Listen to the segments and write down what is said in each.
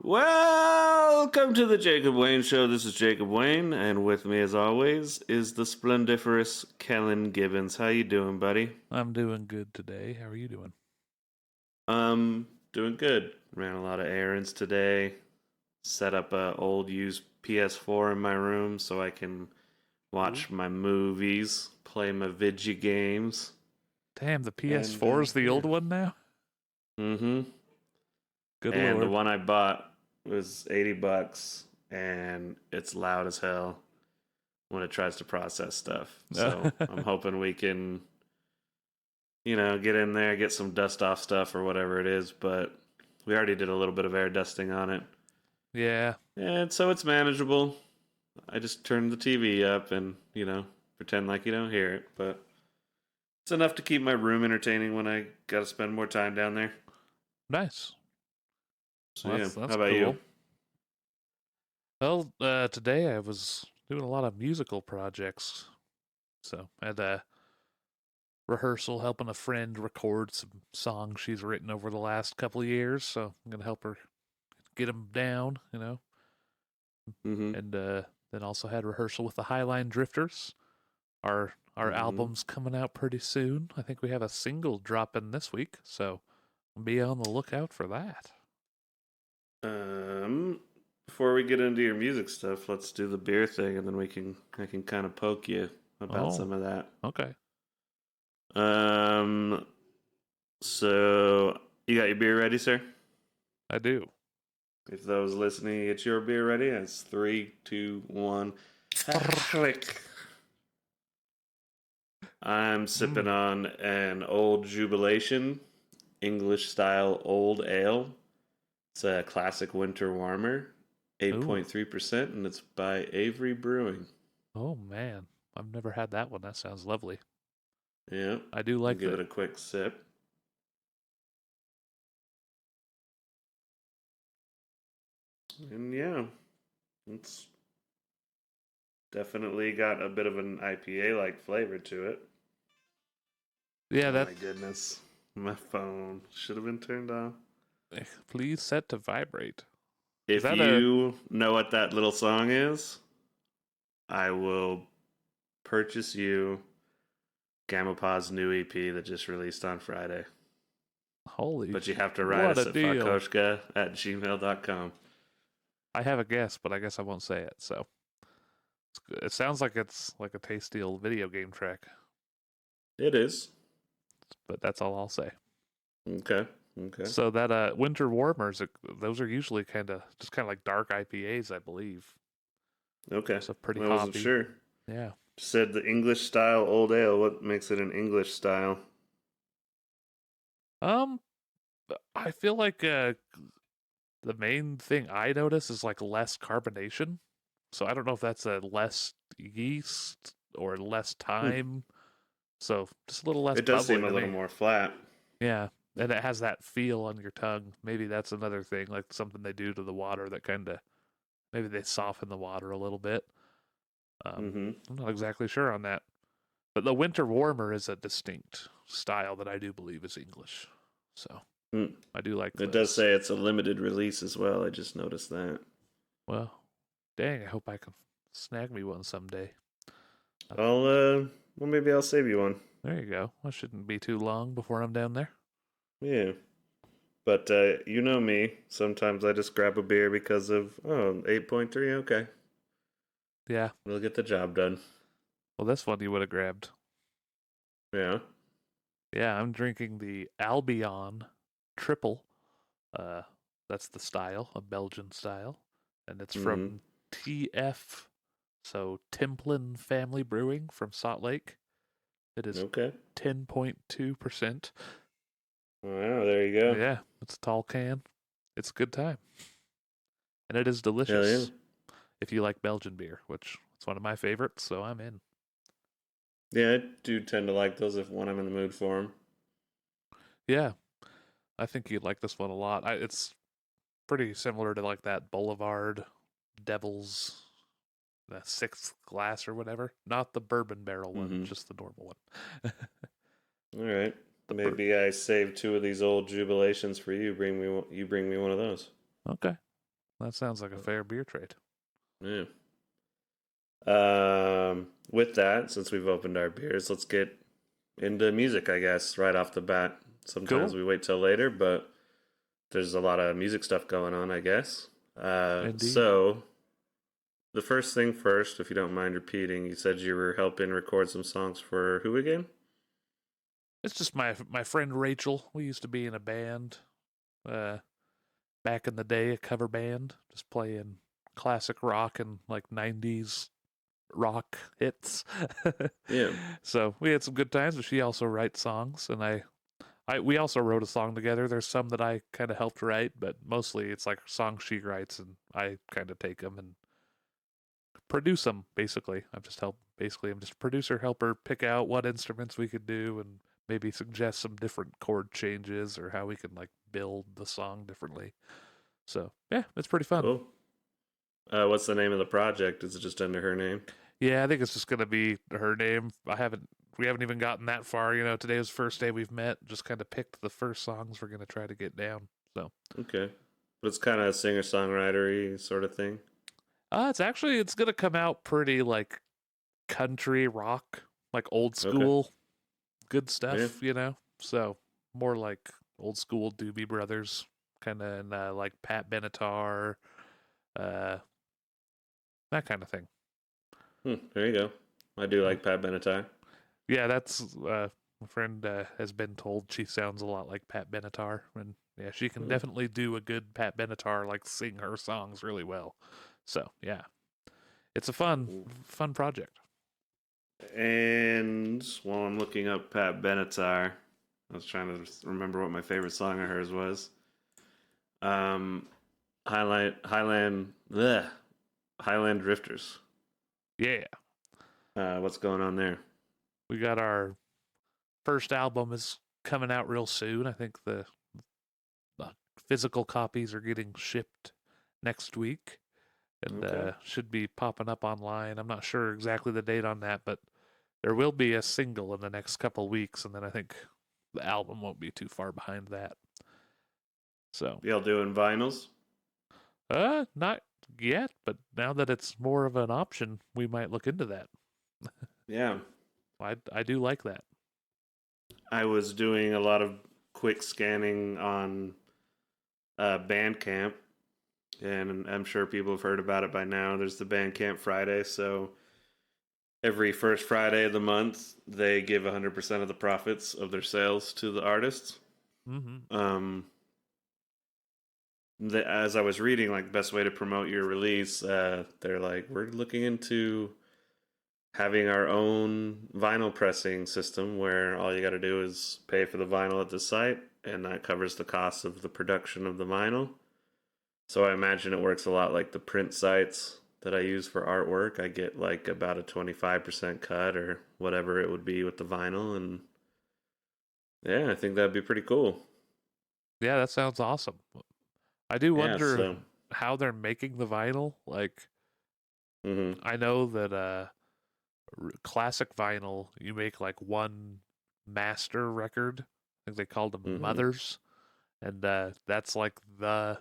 Welcome to the Jacob Wayne Show. This is Jacob Wayne, and with me, as always, is the splendiferous Kellen Gibbons. How you doing, buddy? I'm doing good today. How are you doing? Doing good. Ran a lot of errands today. Set up a old used PS4 in my room so I can watch my movies, play my video games. Damn, the PS4 is the old one now? Mm-hmm. Good and lord. the one I bought was $80, and it's loud as hell when it tries to process stuff. So I'm hoping we can, get in there, get some dust off stuff or whatever it is. But we already did a little bit of air dusting on it. Yeah. And so it's manageable. I just turned the TV up and, pretend like you don't hear it. But it's enough to keep my room entertaining when I got to spend more time down there. Nice. So, well, that's how about cool. you? Well, today I was doing a lot of musical projects. So I had a rehearsal helping a friend record some songs she's written over the last couple of years. So I'm going to help her get them down, Mm-hmm. And then also had rehearsal with the Highline Drifters. Our album's coming out pretty soon. I think we have a single dropping this week. So be on the lookout for that. Before we get into your music stuff, let's do the beer thing, and then I can kind of poke you about some of that. Okay. So you got your beer ready, sir? I do. If those listening, get your beer ready. It's 3, 2, 1. I'm sipping on an Old Jubilation English style old ale. It's a classic winter warmer, 8.3%, and it's by Avery Brewing. Oh man, I've never had that one. That sounds lovely. Yeah, I do like give it a quick sip. And yeah, it's definitely got a bit of an IPA-like flavor to it. Yeah, oh my goodness, my phone should have been turned off. Please set to vibrate. If you know what that little song is, I will purchase you Gamma Paw's new EP that just released on Friday. But you have to write us at Koshka@gmail.com. I have a guess, but I guess I won't say it. So it sounds like it's like a tasty old video game track. It is. But that's all I'll say. Okay. So that winter warmers, those are usually kind of like dark IPAs, I believe. Okay. So pretty hoppy. I wasn't sure. Yeah. Said the English style old ale. What makes it an English style? I feel like the main thing I notice is like less carbonation. So I don't know if that's a less yeast or less time. So just a little less. It does seem a little more flat. Yeah. And it has that feel on your tongue. Maybe that's another thing, like something they do to the water that kind of, maybe they soften the water a little bit. I'm not exactly sure on that. But the winter warmer is a distinct style that I do believe is English. So I do like it. It does say it's a limited release as well. I just noticed that. Well, dang, I hope I can snag me one someday. Well, maybe I'll save you one. There you go. That shouldn't be too long before I'm down there. Yeah. But you know me. Sometimes I just grab a beer because of 8.3. Okay. Yeah. We'll get the job done. Well, this one you would have grabbed. Yeah. Yeah, I'm drinking the Albion Triple. Uh, that's the style, a Belgian style, and it's Mm-hmm. from TF, so Templin Family Brewing from Salt Lake. It is Okay. 10.2%. Wow, there you go. Yeah, it's a tall can. It's a good time, and it is Hell yeah. delicious if you like Belgian beer, which is one of my favorites. So I'm in. Yeah, I do tend to like those if when I'm in the mood for them. Yeah, I think you'd like this one a lot. It's pretty similar to like that Boulevard Devils, the sixth glass or whatever. Not the bourbon barrel one, Mm-hmm. just the normal one. All right. the bur- Maybe I save two of these old jubilations for you. You bring me one of those. Okay, that sounds like a fair beer trade. Yeah. With that, since we've opened our beers, let's get into music, I guess, right off the bat. Sometimes Cool, we wait till later, but there's a lot of music stuff going on, I guess. indeed. So the first thing first, if you don't mind repeating, you said you were helping record some songs for who again? It's just my friend Rachel. We used to be in a band. Uh, Back in the day, a cover band, just playing classic rock and like '90s rock hits. Yeah. So we had some good times. But she also writes songs, and we also wrote a song together. There's some that I kind of helped write, but mostly it's like songs she writes, and I kind of take them and produce them. Basically, I'm just a producer, help her pick out what instruments we could do, and maybe suggest some different chord changes or how we can like build the song differently. So yeah, it's pretty fun. Cool. What's the name of the project? Is it just under her name? Yeah, I think it's just gonna be her name. We haven't even gotten that far. Today was the first day we've met. Just kind of picked the first songs we're gonna try to get down. So, Okay. But it's kind of a singer-songwritery sort of thing. it's gonna come out pretty like country rock, like old Okay. school, good Yeah. stuff. So more like old school Doobie Brothers, kind of, and like Pat Benatar, uh, that kind of thing. There you go. I do Yeah. like Pat Benatar. Yeah, that's my friend has been told she sounds a lot like Pat Benatar, and yeah, she can Hmm. definitely do a good Pat Benatar, like sing her songs really well. So yeah, it's a fun project. And while I'm looking up Pat Benatar, I was trying to remember what my favorite song of hers was. Um, bleh, Highland Drifters. Yeah, What's going on there? we got our first album is coming out real soon. I think the physical copies are getting shipped next week, and Okay. should be popping up online. I'm not sure exactly the date on that, but there will be a single in the next couple weeks, and then I think the album won't be too far behind that. So, Y'all doing vinyls? not yet, but now that it's more of an option, we might look into that. Yeah. I do like that. I was doing a lot of quick scanning on Bandcamp, and I'm sure people have heard about it by now. There's the Bandcamp Friday, so every first Friday of the month, they give 100% of the profits of their sales to the artists. Mm-hmm. Um, as I was reading, like best way to promote your release, they're like, we're looking into having our own vinyl pressing system where all you got to do is pay for the vinyl at the site, and that covers the cost of the production of the vinyl. So I imagine it works a lot like the print sites that I use for artwork. I get like about a 25% cut or whatever it would be with the vinyl. And yeah, I think that'd be pretty cool. Yeah, that sounds awesome. I do Yeah, wonder so. how they're making the vinyl. Like, Mm-hmm. I know that classic vinyl, you make like one master record. I think they called them Mm-hmm. mothers, and that's like the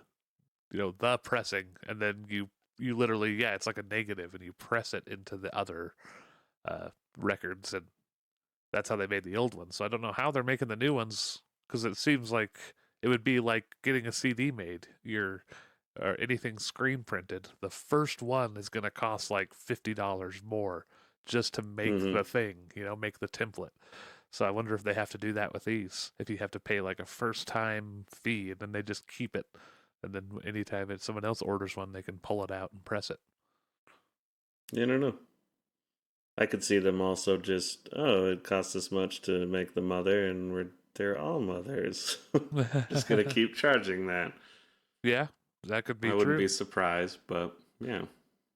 pressing, and then you literally, yeah, it's like a negative, and you press it into the other uh, records, and that's how they made the old ones. So I don't know how they're making the new ones, because it seems like it would be like getting a CD made. Or anything screen printed. The first one is going to cost like $50 more just to make Mm-hmm. the thing, make the template. So I wonder if they have to do that with these. If you have to pay like a first time fee and then they just keep it. And then anytime someone else orders one, they can pull it out and press it. I don't know. I could see them also just, oh, it costs this much to make the mother, and they're all mothers. Just gonna keep charging that. Yeah, that could be I wouldn't true. be surprised, but yeah.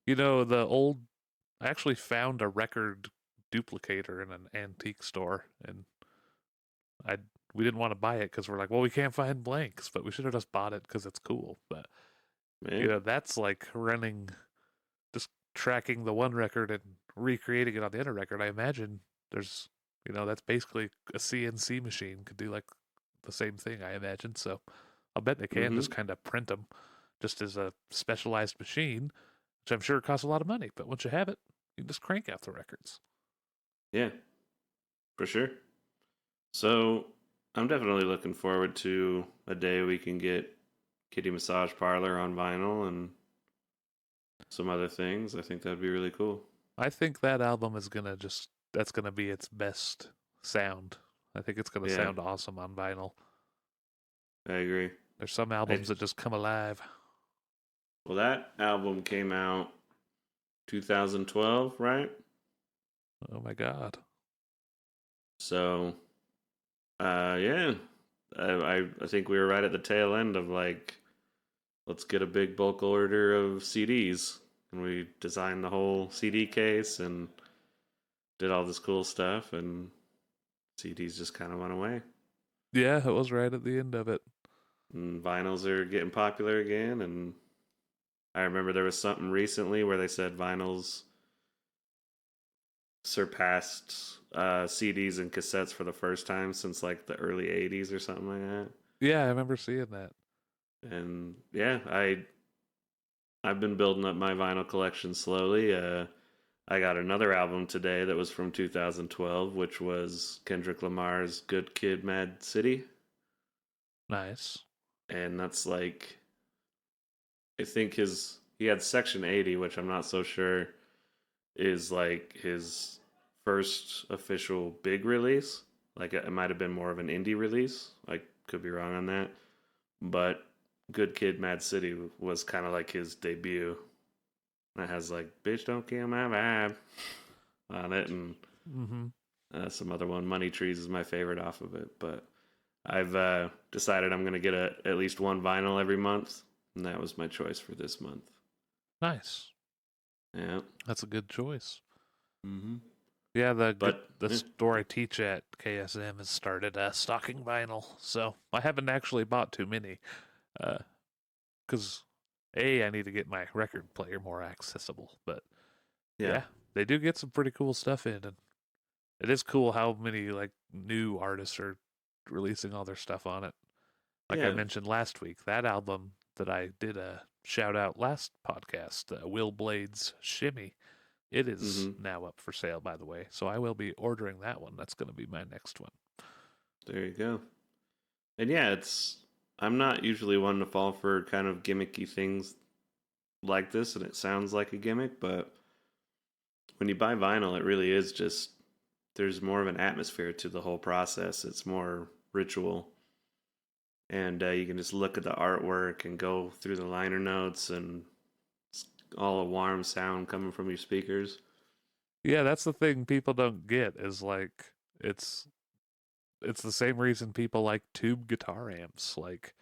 I actually found a record duplicator in an antique store, and I we didn't want to buy it because we're like, well, we can't find blanks, but we should have just bought it because it's cool. But Man. that's like just tracking the one record and recreating it on the other record. I imagine there's, that's basically a CNC machine could do like the same thing. I imagine so. I'll bet they can just kind of print them, just as a specialized machine, which I'm sure costs a lot of money. But once you have it, you can just crank out the records. Yeah, for sure. So I'm definitely looking forward to a day we can get Kitty Massage Parlor on vinyl and some other things. I think that'd be really cool. I think that album is that's gonna be its best sound. I think it's gonna sound awesome on vinyl. I agree. There's some albums that just come alive. Well, that album came out 2012, right? Oh my God. So, yeah, I think we were right at the tail end of like, let's get a big bulk order of CDs, and we designed the whole CD case and did all this cool stuff, and CDs just kind of went away. Yeah, it was right at the end of it. And vinyls are getting popular again, and I remember there was something recently where they said vinyls surpassed CDs and cassettes for the first time since like the early 80s or something like that. Yeah, I remember seeing that. And yeah, I've been building up my vinyl collection slowly. I got another album today that was from 2012, which was Kendrick Lamar's Good Kid, Mad City. Nice. And that's like, I think he had Section 80, which I'm not so sure is like his first official big release. Like it might have been more of an indie release. I could be wrong on that. But Good Kid, Mad City was kind of like his debut. That has like "Bitch Don't Kill My Vibe" on it, and some other one. Money Trees is my favorite off of it. But I've decided I'm gonna get at least one vinyl every month, and that was my choice for this month. Nice. Yeah, that's a good choice. Mm-hmm. Yeah, the store I teach at KSM has started stocking vinyl, so I haven't actually bought too many, because I need to get my record player more accessible. But yeah, they do get some pretty cool stuff in, and it is cool how many like new artists are releasing all their stuff on it. Like I mentioned last week, that album that I did a shout out last podcast, Will Blade's Shimmy. It is now up for sale, by the way. So I will be ordering that one. That's going to be my next one. There you go. And yeah, I'm not usually one to fall for kind of gimmicky things like this, and it sounds like a gimmick, but when you buy vinyl, it really is just, there's more of an atmosphere to the whole process. It's more ritual. And you can just look at the artwork and go through the liner notes, and it's all a warm sound coming from your speakers. Yeah, that's the thing people don't get is like it's the same reason people like tube guitar amps. Like,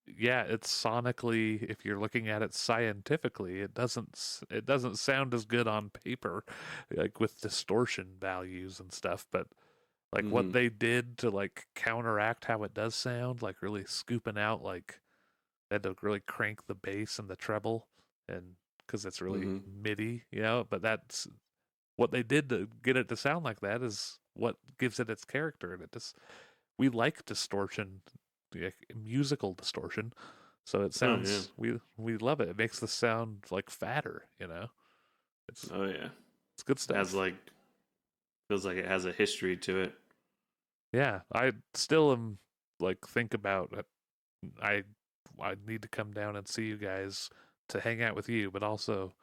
yeah, it's sonically, if you're looking at it scientifically, it doesn't sound as good on paper, like with distortion values and stuff, but like what they did to like counteract how it does sound, like really scooping out, like they had to really crank the bass and the treble, and because it's really MIDI, but that's what they did to get it to sound like that is what gives it its character. And we like distortion, musical distortion, so it sounds we love it. It makes the sound like fatter, it's it's good stuff. Feels like it has a history to it. Yeah, I still am like think about it. I need to come down and see you guys to hang out with you, but also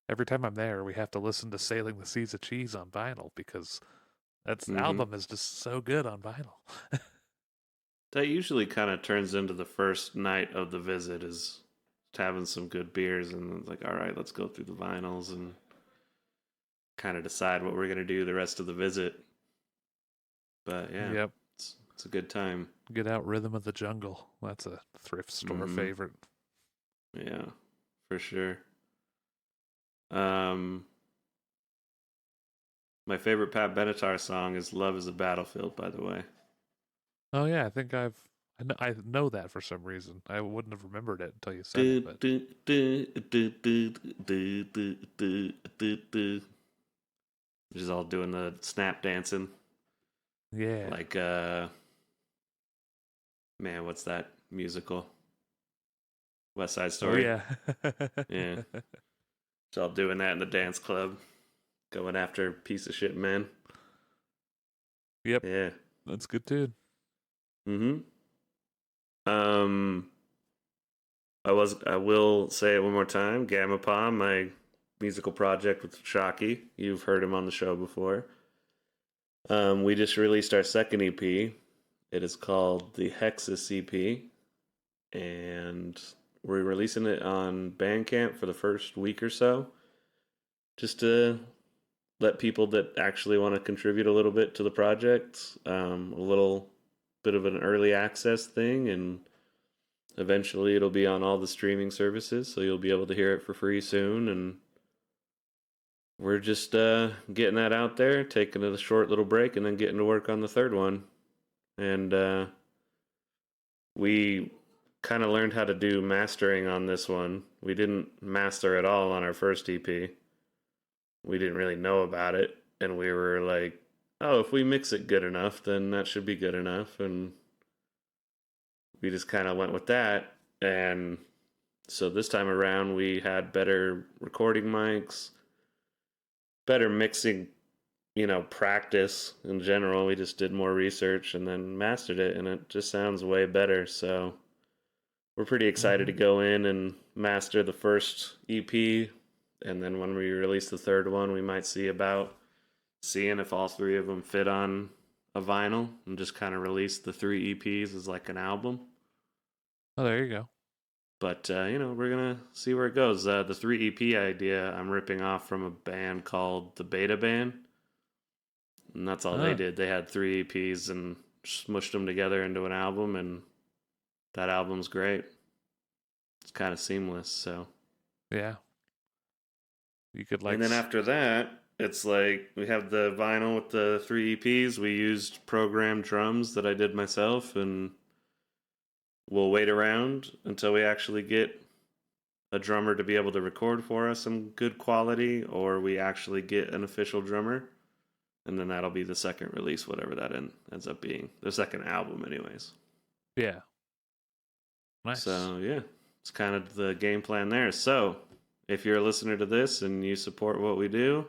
every time I'm there, we have to listen to "Sailing the Seas of Cheese" on vinyl because That album is just so good on vinyl. That usually kind of turns into the first night of the visit is having some good beers and it's like, all right, let's go through the vinyls and kind of decide what we're going to do the rest of the visit. But yeah, Yep. It's a good time. Get out Rhythm of the Jungle. That's a thrift store favorite. Yeah, for sure. My favorite Pat Benatar song is "Love Is a Battlefield." By the way. Oh yeah, I think I know that for some reason. I wouldn't have remembered it until you said it. But just all doing the snap dancing. Yeah. Like man, what's that musical? West Side Story. Oh yeah. Yeah. Just all doing that in the dance club, going after piece of shit men. Yep. Yeah. That's good too. Mm-hmm. I will say it one more time. Gamma Palm, my musical project with Shocky. You've heard him on the show before. We just released our second EP. It is called the Hexus EP, and we're releasing it on Bandcamp for the first week or so, just to let people that actually want to contribute a little bit to the project, a little bit of an early access thing, and eventually it'll be on all the streaming services, so you'll be able to hear it for free soon. And we're just getting that out there, taking a short little break, and then getting to work on the third one. And we kind of learned how to do mastering on this one. We didn't master at all on our first EP. We didn't really know about it, and we were like, oh, if we mix it good enough, then that should be good enough. And we just kind of went with that. And so this time around, we had better recording mics, better mixing, practice in general. We just did more research and then mastered it, and it just sounds way better. So we're pretty excited to go in and master the first EP. And then when we release the third one, we might see about seeing if all three of them fit on a vinyl and just kind of release the 3 EPs as like an album. Oh, there you go. But, we're going to see where it goes. The 3 EP idea I'm ripping off from a band called The Beta Band. And that's all they did. They had 3 EPs and smushed them together into an album, and that album's great. It's kind of seamless, so. Yeah. You could And then after that, it's like we have the vinyl with the 3 EPs. We used programmed drums that I did myself, and we'll wait around until we actually get a drummer to be able to record for us some good quality, or we actually get an official drummer, and then that'll be the second release, whatever that ends up being. The second album, anyways. Yeah. Nice. So, yeah, it's kind of the game plan there. So, if you're a listener to this and you support what we do,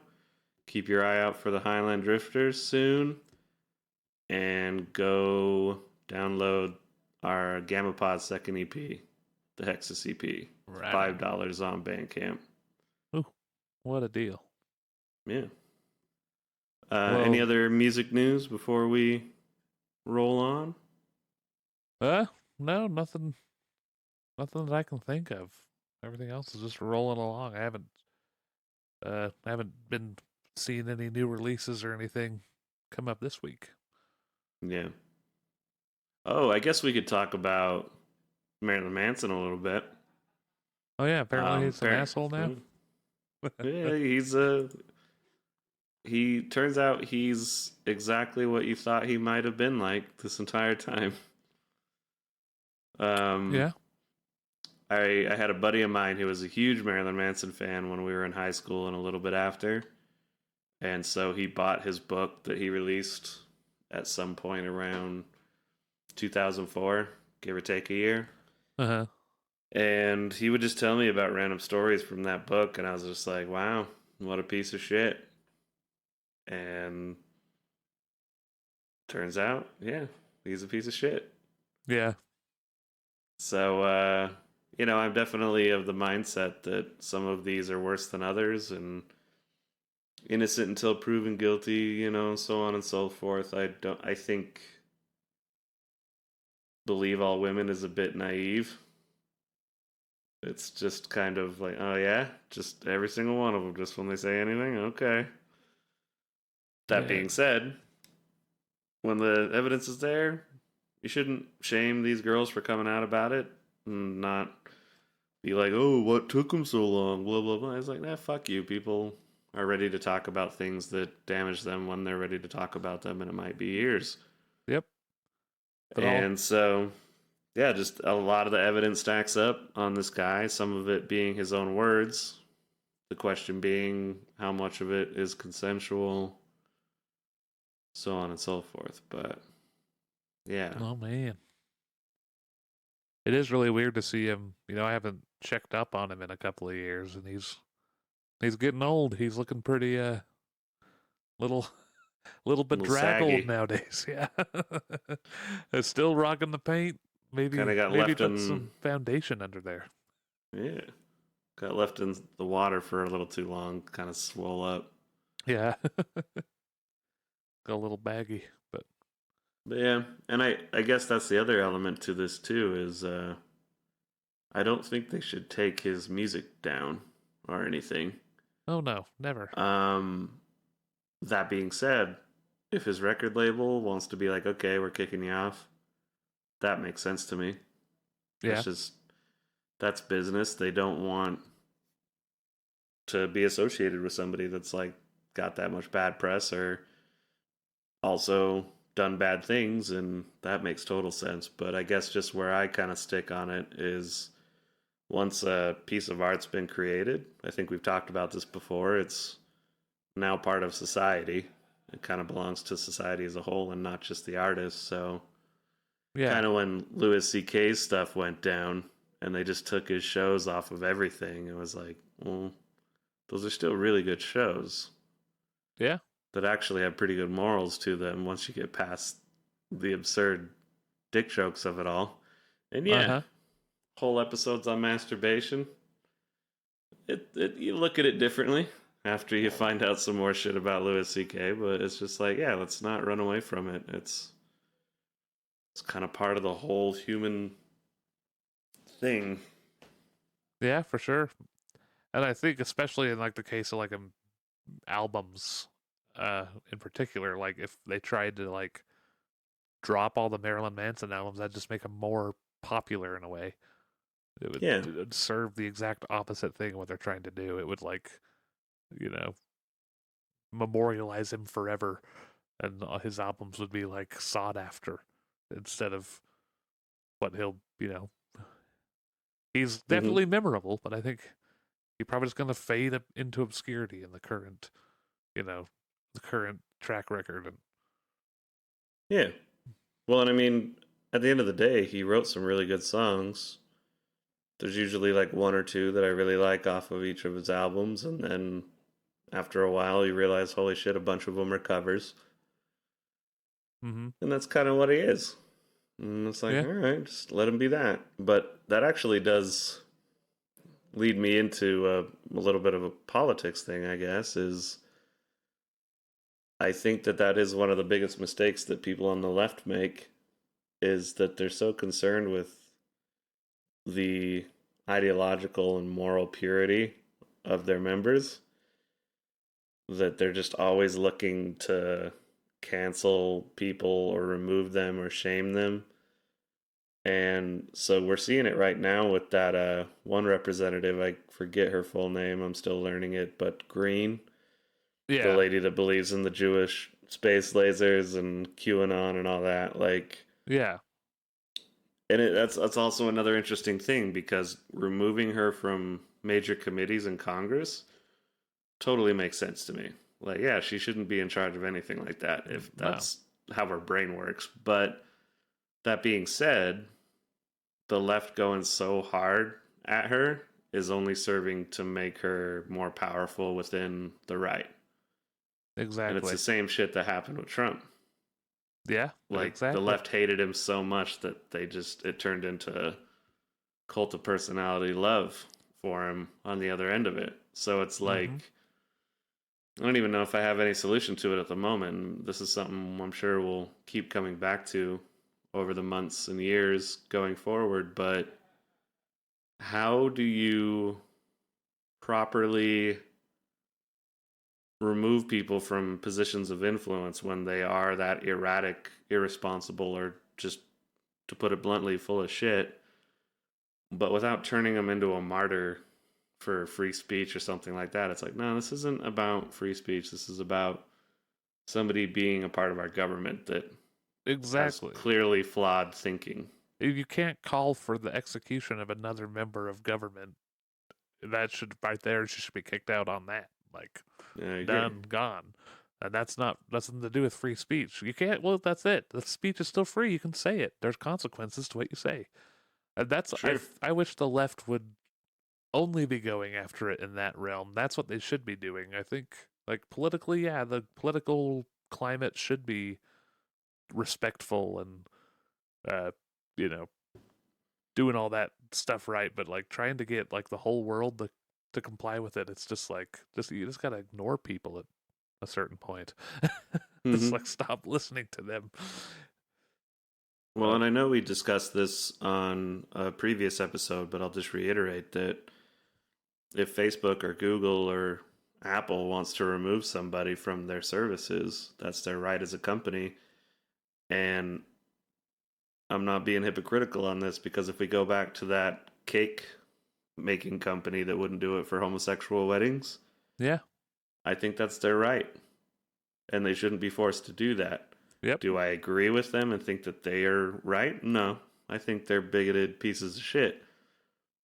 keep your eye out for the Highland Drifters soon, and go download our Gamma Pod second EP, the Hexus EP. Right. $5 on Bandcamp. Ooh, what a deal. Yeah. Any other music news before we roll on? No, nothing that I can think of. Everything else is just rolling along. I haven't been seeing any new releases or anything come up this week. Yeah. Oh, I guess we could talk about Marilyn Manson a little bit. Oh yeah, apparently he's an asshole now. Yeah, he turns out he's exactly what you thought he might have been like this entire time. Yeah. I had a buddy of mine who was a huge Marilyn Manson fan when we were in high school and a little bit after. And so he bought his book that he released at some point around 2004, give or take a year. Uh-huh. And he would just tell me about random stories from that book, and I was just like, wow, what a piece of shit. And turns out, yeah, he's a piece of shit. Yeah. So, I'm definitely of the mindset that some of these are worse than others, and innocent until proven guilty, so on and so forth. I think believe all women is a bit naive. It's just kind of like, oh yeah, just every single one of them, just when they say anything, okay. That being said, when the evidence is there, you shouldn't shame these girls for coming out about it and not be like, oh, what took them so long, blah, blah, blah. It's like, nah, fuck you. People are ready to talk about things that damage them when they're ready to talk about them, and it might be years. Yep. And so, yeah, just a lot of the evidence stacks up on this guy, some of it being his own words. The question being how much of it is consensual, so on and so forth. But, yeah. Oh, man. It is really weird to see him. I haven't checked up on him in a couple of years, and he's getting old. He's looking pretty little bedraggled nowadays. Yeah, it's still rocking the paint. Maybe put some foundation under there. Yeah, got left in the water for a little too long. Kind of swole up. Yeah, got a little baggy, but yeah, and I guess that's the other element to this too is I don't think they should take his music down or anything. Oh no, never. That being said, if his record label wants to be like, okay, we're kicking you off, that makes sense to me. Yeah. That's business. They don't want to be associated with somebody that's like got that much bad press or also done bad things, and that makes total sense. But I guess just where I kind of stick on it is once a piece of art's been created, I think we've talked about this before, it's now part of society. It kind of belongs to society as a whole and not just the artist. So yeah, kind of when Louis C.K.'s stuff went down and they just took his shows off of everything, it was like, well, those are still really good shows. Yeah. That actually have pretty good morals to them once you get past the absurd dick jokes of it all. And yeah, whole episodes on masturbation. You look at it differently after you find out some more shit about Louis C.K., but it's just like, yeah, let's not run away from it. It's kind of part of the whole human thing. Yeah, for sure. And I think especially in like the case of like albums in particular, like if they tried to like drop all the Marilyn Manson albums, that'd just make them more popular in a way. It would serve the exact opposite thing of what they're trying to do. It would like, memorialize him forever, and his albums would be like sought after instead of what he'll, he's definitely memorable, but I think he's probably just going to fade into obscurity in the current, the current track record. And yeah, well, and I mean, at the end of the day, he wrote some really good songs. There's usually like one or two that I really like off of each of his albums, and then after a while, you realize, holy shit, a bunch of them are covers. Mm-hmm. And that's kind of what he is. And it's like, all right, just let him be that. But that actually does lead me into a little bit of a politics thing, I guess, is I think that is one of the biggest mistakes that people on the left make, is that they're so concerned with the ideological and moral purity of their members that they're just always looking to cancel people or remove them or shame them. And so we're seeing it right now with that one representative, I forget her full name, I'm still learning it, but Green, the lady that believes in the Jewish space lasers and QAnon and all that, like, and that's also another interesting thing, because removing her from major committees in Congress totally makes sense to me. Like, yeah, she shouldn't be in charge of anything like that if that's how her brain works. But that being said, the left going so hard at her is only serving to make her more powerful within the right. Exactly. And it's the same shit that happened with Trump. Yeah, like exactly. The left hated him so much that it turned into cult of personality love for him on the other end of it. So it's like, I don't even know if I have any solution to it at the moment. This is something I'm sure we'll keep coming back to over the months and years going forward. But how do you properly remove people from positions of influence when they are that erratic, irresponsible, or just, to put it bluntly, full of shit, but without turning them into a martyr for free speech or something like that? It's like, no, this isn't about free speech. This is about somebody being a part of our government that has Exactly. clearly flawed thinking. You can't call for the execution of another member of government. That should right there. She should be kicked out on that. Like, Yeah, I agree. done, gone. And that's not nothing to do with free speech. You can't. Well, that's it. The speech is still free. You can say it. There's consequences to what you say. And that's True. I wish the left would only be going after it in that realm. That's what they should be doing. I think, like, politically, yeah, the political climate should be respectful and, uh, you know, doing all that stuff right. But like trying to get like the whole world to comply with it, it's just like you just gotta ignore people at a certain point. It's Mm-hmm. like stop listening to them. Well, and I know we discussed this on a previous episode, but I'll just reiterate that if Facebook or Google or Apple wants to remove somebody from their services, that's their right as a company. And I'm not being hypocritical on this, because if we go back to that cake making company that wouldn't do it for homosexual weddings, Yeah. I think that's their right. And they shouldn't be forced to do that. Yep. Do I agree with them and think that they are right? No. I think they're bigoted pieces of shit.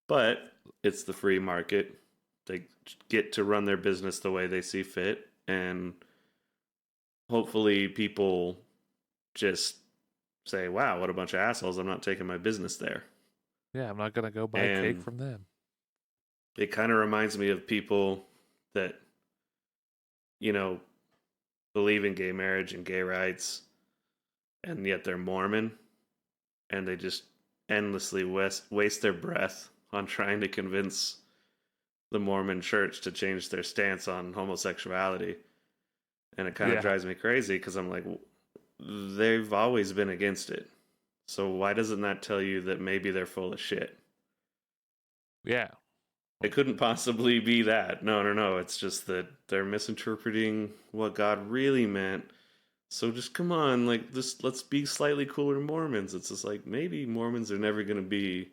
But it's the free market. They get to run their business the way they see fit. And hopefully people just say, wow, what a bunch of assholes. I'm not taking my business there. Yeah, I'm not gonna go buy cake And from them. it kind of reminds me of people that, you know, believe in gay marriage and gay rights, and yet they're Mormon, and they just endlessly waste their breath on trying to convince the Mormon church to change their stance on homosexuality. And it kind of Yeah. drives me crazy, because I'm like, they've always been against it. So why doesn't that tell you that maybe they're full of shit? Yeah. It couldn't possibly be that. No, no, no. It's just that they're misinterpreting what God really meant. So just come on, like, just let's be slightly cooler Mormons. It's just like, maybe Mormons are never going to be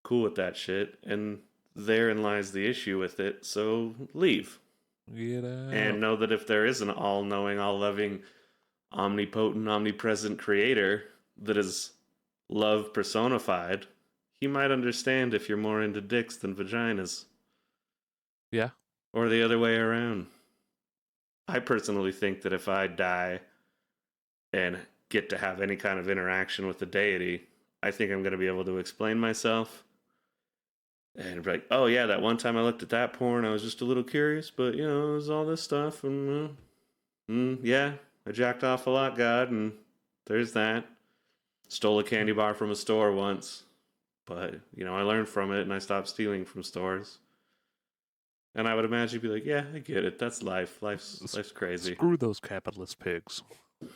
cool with that shit, and therein lies the issue with it. So leave. Get And out. know that if there is an all knowing, all loving, omnipotent, omnipresent creator that is love personified, he might understand if you're more into dicks than vaginas, Yeah. or the other way around. I personally think that if I die and get to have any kind of interaction with the deity, I think I'm going to be able to explain myself and be like, oh yeah, that one time I looked at that porn, I was just a little curious, but you know, it was all this stuff, and yeah, I jacked off a lot, God, and there's that. Stole a candy bar from a store once, but you know, I learned from it and I stopped stealing from stores. And I would imagine you'd be like, yeah, I get it. That's life. Life's crazy. Screw those capitalist pigs.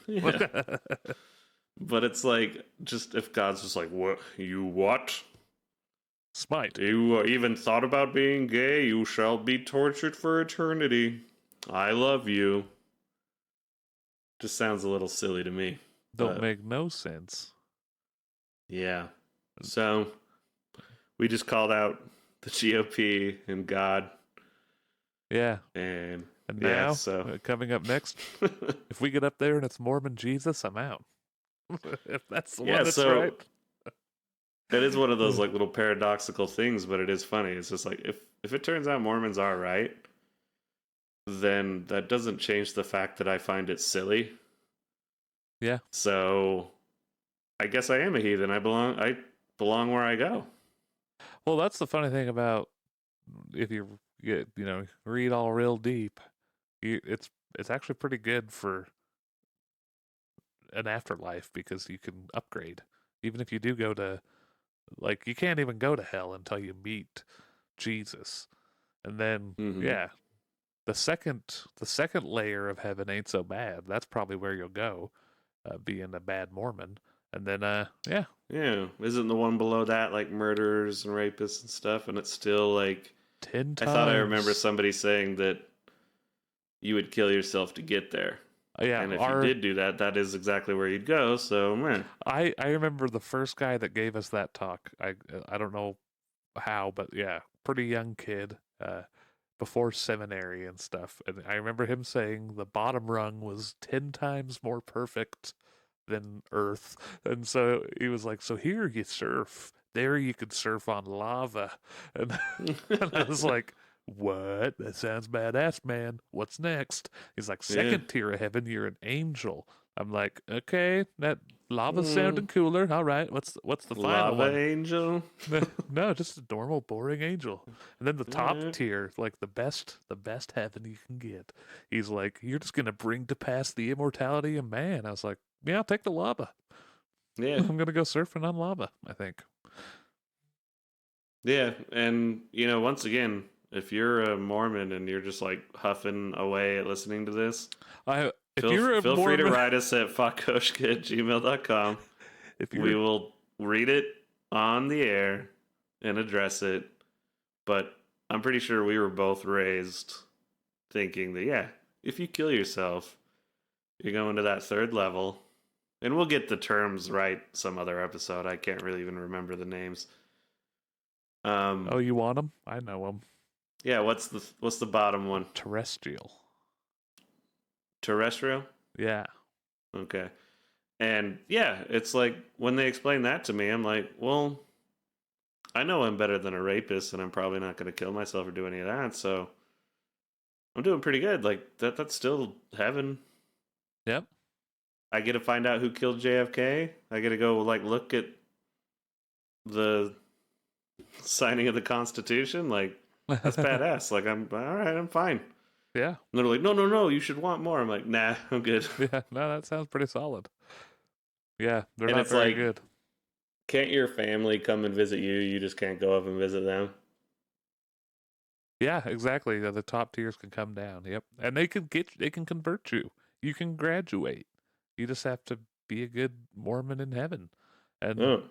Yeah. But it's like, just if God's just like, what? You what? Smite. You even thought about being gay? You shall be tortured for eternity. I love you. Just sounds a little silly to me. Don't But make no sense. yeah. So we just called out the GOP and God. Yeah. And yeah, now, so coming up next, if we get up there and it's Mormon Jesus, I'm out. If that's the yeah, one that's so right. it is one of those like little paradoxical things, but it is funny. It's just like, if it turns out Mormons are right, then that doesn't change the fact that I find it silly. Yeah. So I guess I am a heathen. I belong where I go. Well, that's the funny thing about if you get read all real deep, it's actually pretty good for an afterlife because you can upgrade. Even if you do go to like you can't even go to hell until you meet Jesus. And then Mm-hmm. yeah, the second layer of heaven ain't so bad. That's probably where you'll go, being a bad Mormon. And then, yeah. Yeah. Isn't the one below that like murderers and rapists and stuff? And it's still like, 10 I thought I remember times. somebody saying that you would kill yourself to get there. Yeah, And if you did do that, that is exactly where you'd go. So, man. I remember the first guy that gave us that talk. I don't know how, but yeah, pretty young kid, before seminary and stuff. And I remember him saying the bottom rung was 10 times more perfect than Earth. And so he was like, so here you surf. There you could surf on lava. And, and I was like, what? That sounds badass, man. What's next? He's like, Yeah. second tier of heaven, you're an angel. I'm like, okay, that lava's Mm. sounding cooler. All right, what's the final Lava one? angel? No, just a normal, boring angel. And then the top Alright. tier, like the best heaven you can get. He's like, you're just gonna bring to pass the immortality of man. I was like, yeah, I'll take the lava. Yeah. I'm gonna go surfing on lava, I think. Yeah. And, once again, if you're a Mormon and you're just like huffing away at listening to this, If you're a feel free to Mormon, write us at fuckkoshka@gmail.com. if We you're will read it on the air and address it. But I'm pretty sure we were both raised thinking that, yeah, if you kill yourself, you're going to that third level. And we'll get the terms right some other episode. I can't really even remember the names. oh, you want them? I know them. Yeah, what's the bottom one? Terrestrial. Terrestrial? Yeah. Okay. And yeah, it's like when they explain that to me, I'm like, well, I know I'm better than a rapist and I'm probably not going to kill myself or do any of that. So I'm doing pretty good. Like that's still heaven. Yep. I get to find out who killed JFK. I get to go like look at the signing of the Constitution. Like that's badass. Like I'm all right. I'm fine. Yeah. And they're like, no, you should want more. I'm like, nah, I'm good. Yeah. No, that sounds pretty solid. Yeah, they're And not it's very like, good. can't your family come and visit you? You just can't go up and visit them. Yeah, exactly. The top tiers can come down. Yep, and they can convert you. You can graduate. You just have to be a good Mormon in heaven. And Oh,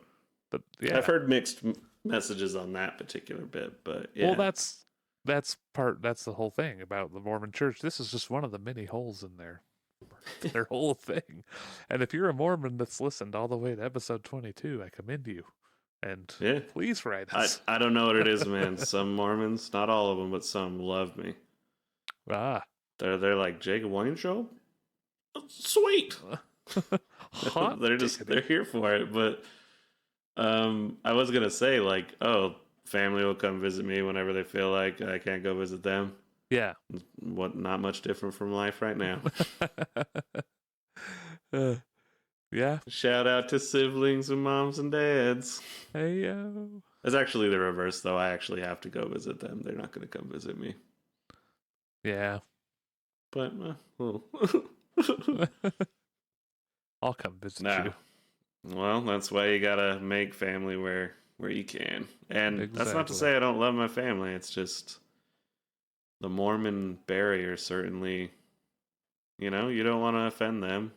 but yeah, I've heard mixed messages on that particular bit, but yeah. well, that's the whole thing about the Mormon Church. This is just one of the many holes in their whole thing. And if you're a Mormon that's listened all the way to episode 22, I commend you. And Yeah. please write us. I don't know what it is, man. Some Mormons, not all of them, but some love me. Ah, They're like, Jacob Wayne show? Sweet. hot. They're here for it. But I was gonna say like, oh, family will come visit me whenever they feel like I can't go visit them. Yeah. What? Not much different from life right now. Yeah. Shout out to siblings and moms and dads. Hey yo. It's actually the reverse though. I actually have to go visit them. They're not gonna come visit me. Yeah. But I'll come visit you. Well, that's why you gotta make family where you can. And that's not to Exactly. say I don't love my family. It's just the Mormon barrier certainly, you don't want to offend them.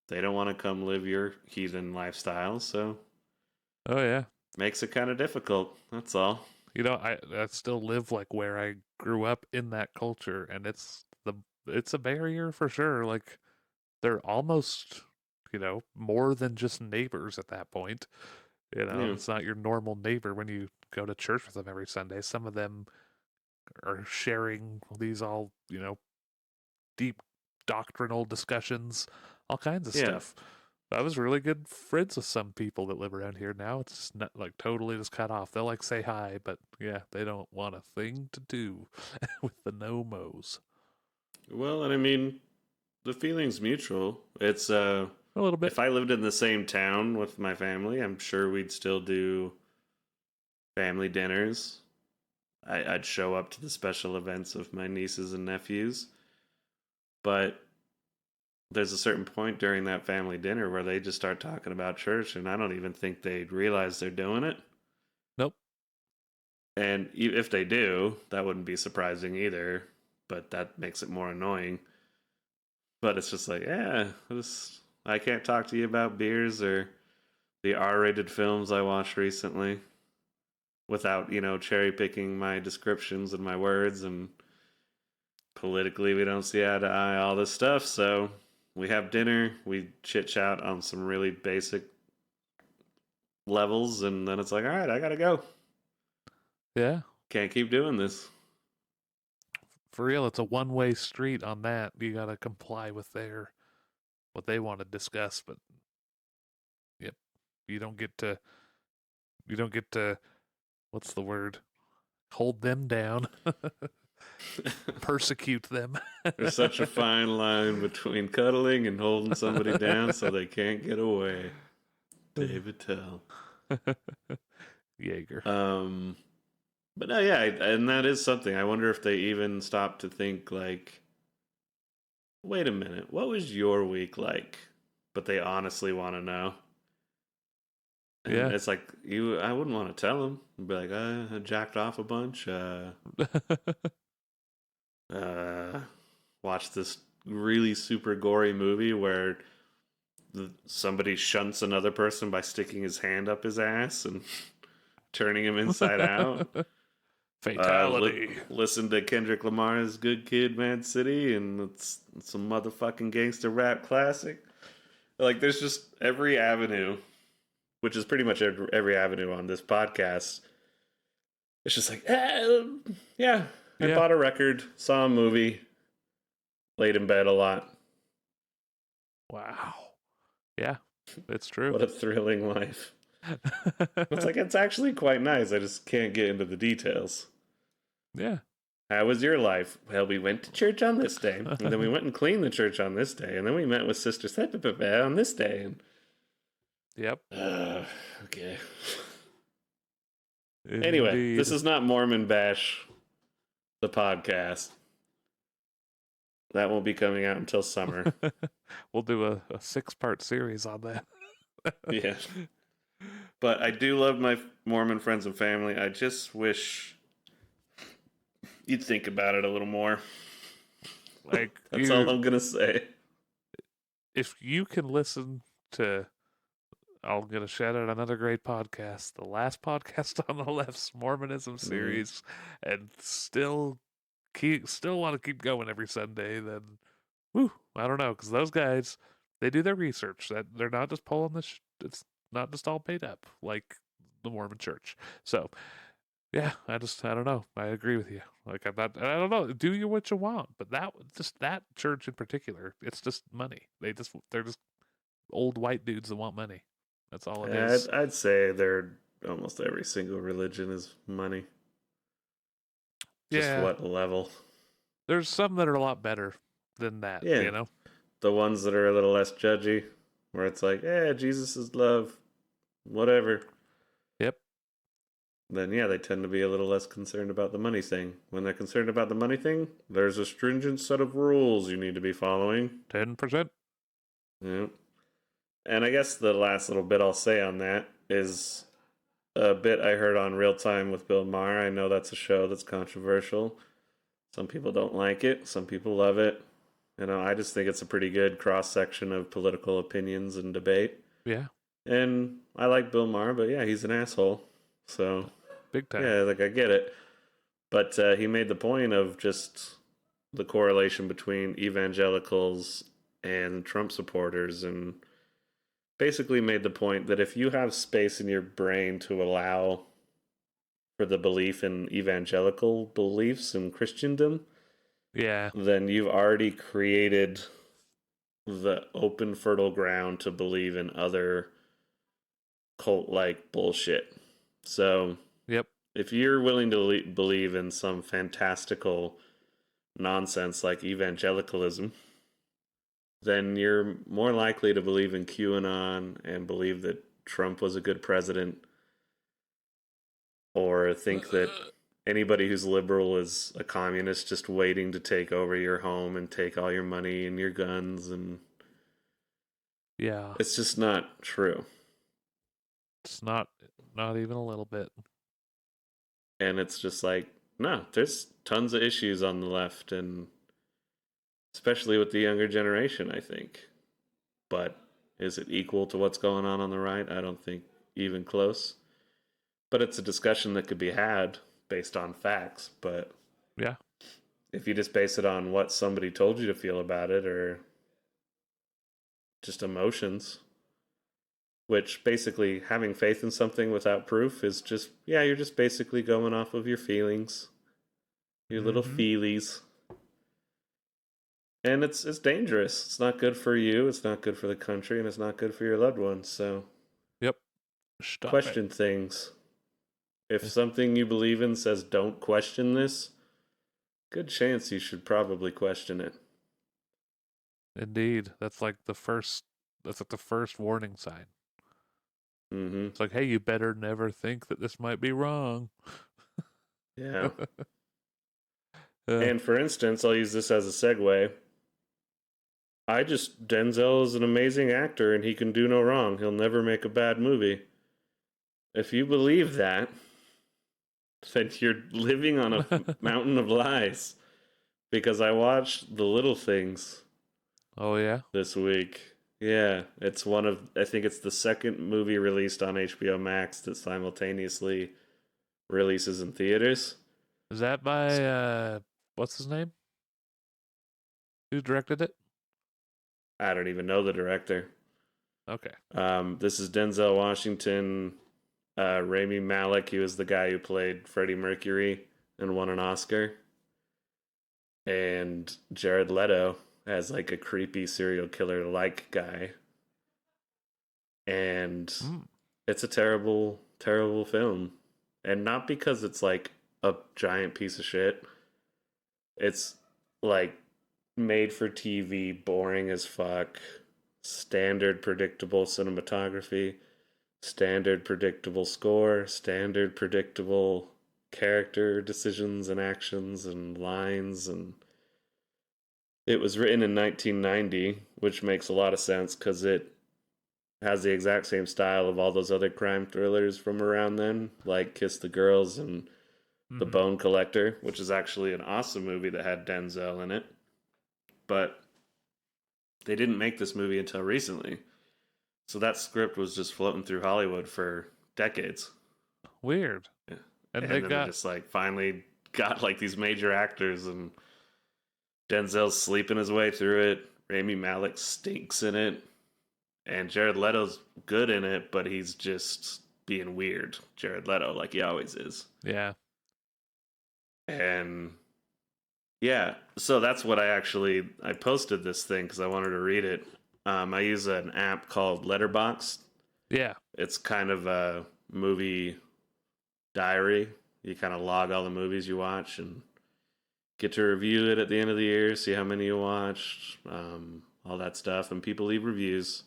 They don't want to come live your heathen lifestyle, so Oh yeah. makes it kind of difficult. That's all. I still live like where I grew up in that culture, and it's a barrier for sure. Like they're almost, more than just neighbors at that point. Yeah. It's not your normal neighbor when you go to church with them every Sunday. Some of them are sharing these all, deep doctrinal discussions, all kinds of Yeah. stuff. I was really good friends with some people that live around here now. It's just not like totally just cut off. They'll like say hi, but yeah, they don't want a thing to do with the no-mos. Well, and I mean, the feeling's mutual. It's A little bit. if I lived in the same town with my family, I'm sure we'd still do family dinners. I'd show up to the special events of my nieces and nephews. But there's a certain point during that family dinner where they just start talking about church, and I don't even think they'd realize they're doing it. Nope. And if they do, that wouldn't be surprising either. but that makes it more annoying. But it's just like, yeah, I can't talk to you about beers or the R-rated films I watched recently without, cherry picking my descriptions and my words, and politically we don't see eye to eye, all this stuff. So we have dinner, we chit chat on some really basic levels, and then it's like, all right, I gotta go. Yeah. Can't keep doing this. For real, it's a one-way street on that. You got to comply with what they want to discuss, but yep, you don't get to what's the word? Hold them down. Persecute them. There's such a fine line between cuddling and holding somebody down so they can't get away. David Tell. Jaeger. But no, yeah, and that is something. I wonder if they even stop to think like, wait a minute, what was your week like? But they honestly want to know. And yeah, it's like I wouldn't want to tell them. I'd be like, I jacked off a bunch. Watched this really super gory movie where somebody shunts another person by sticking his hand up his ass and turning him inside out. Fatality. Listen to Kendrick Lamar's "Good Kid, Mad City," and it's some motherfucking gangster rap classic. Like, there's just every avenue, which is pretty much every avenue on this podcast. It's just like, yeah, I bought a record, saw a movie, laid in bed a lot. Wow. Yeah, it's true. What a thrilling life. It's like, it's actually quite nice. I just can't get into the details. Yeah. How was your life? Well, we went to church on this day, and then we went and cleaned the church on this day, and then we met with Sister Sepa on this day. And... Yep. Okay. Indeed. Anyway, this is not Mormon Bash, the podcast. That won't be coming out until summer. We'll do a 6-part series on that. Yeah. But I do love my Mormon friends and family. I just wish you'd think about it a little more. Like, that's all I'm gonna say. If you can listen to, I'm gonna shout out another great podcast, the last podcast on the left's Mormonism series, and still want to keep going every Sunday, then, whew, I don't know, because those guys, they do their research. That they're not just pulling this. It's not just all made up like the Mormon Church. So, yeah, I don't know. I agree with you. Like, I don't know. Do you what you want, but that church in particular, it's just money. They're just old white dudes that want money. That's all it is. I'd say almost every single religion is money. Just what level? There's some that are a lot better than that, you know? The ones that are a little less judgy, where it's like, Jesus is love, whatever. Yep. Then, they tend to be a little less concerned about the money thing. When they're concerned about the money thing, there's a stringent set of rules you need to be following. 10%. Yep. And I guess the last little bit I'll say on that is a bit I heard on Real Time with Bill Maher. I know that's a show that's controversial. Some people don't like it. Some people love it. I just think it's a pretty good cross-section of political opinions and debate. Yeah. And I like Bill Maher, but he's an asshole. So, big time. Yeah, like, I get it. But he made the point of just the correlation between evangelicals and Trump supporters, and basically made the point that if you have space in your brain to allow for the belief in evangelical beliefs in Christendom, then you've already created the open, fertile ground to believe in other cult-like bullshit. So, if you're willing to believe in some fantastical nonsense like evangelicalism, then you're more likely to believe in QAnon and believe that Trump was a good president, or think that anybody who's liberal is a communist just waiting to take over your home and take all your money and your guns. And it's just not true. It's not even a little bit. And it's just like, No, there's tons of issues on the left, and especially with the younger generation, I think. But is it equal to what's going on the right? I don't think even close. But it's a discussion that could be had based on facts. But Yeah. if you just base it on what somebody told you to feel about it or just emotions, which basically having faith in something without proof is just, yeah, you're just basically going off of your feelings, your little Mm-hmm. feelies. And it's dangerous. It's not good for you, it's not good for the country, and it's not good for your loved ones. So Yep. Stop it. question things. If something you believe in says don't question this, good chance you should probably question it. Indeed. That's like the first warning sign. Mm-hmm. It's like, hey, you better never think that this might be wrong. Yeah. uh, And for instance, I'll use this as a segue. Denzel is an amazing actor and he can do no wrong. He'll never make a bad movie. If you believe that, then you're living on a mountain of lies. Because I watched The Little Things oh yeah. this week. Yeah, I think it's the second movie released on HBO Max that simultaneously releases in theaters. Is that by what's his name? Who directed it? I don't even know the director. Okay. This is Denzel Washington, Rami Malek. He was the guy who played Freddie Mercury and won an Oscar. And Jared Leto as like a creepy serial killer like guy. And it's a terrible, terrible film. And not because it's like a giant piece of shit. It's like made for TV, boring as fuck, standard predictable cinematography, standard predictable score, standard predictable character decisions and actions and lines. And it was written in 1990, which makes a lot of sense because it has the exact same style of all those other crime thrillers from around then, like Kiss the Girls and The Mm-hmm. Bone Collector, which is actually an awesome movie that had Denzel in it. But they didn't make this movie until recently. So that script was just floating through Hollywood for decades. Weird. Yeah. And they And then they got just like finally got like these major actors, and Denzel's sleeping his way through it. Rami Malek stinks in it. And Jared Leto's good in it, but he's just being weird. Jared Leto, like he always is. yeah. And yeah, so that's what I posted this thing because I wanted to read it. I use an app called Letterboxd. Yeah. It's kind of a movie diary. You kind of log all the movies you watch and get to review it at the end of the year, see how many you watched, all that stuff. And people leave reviews.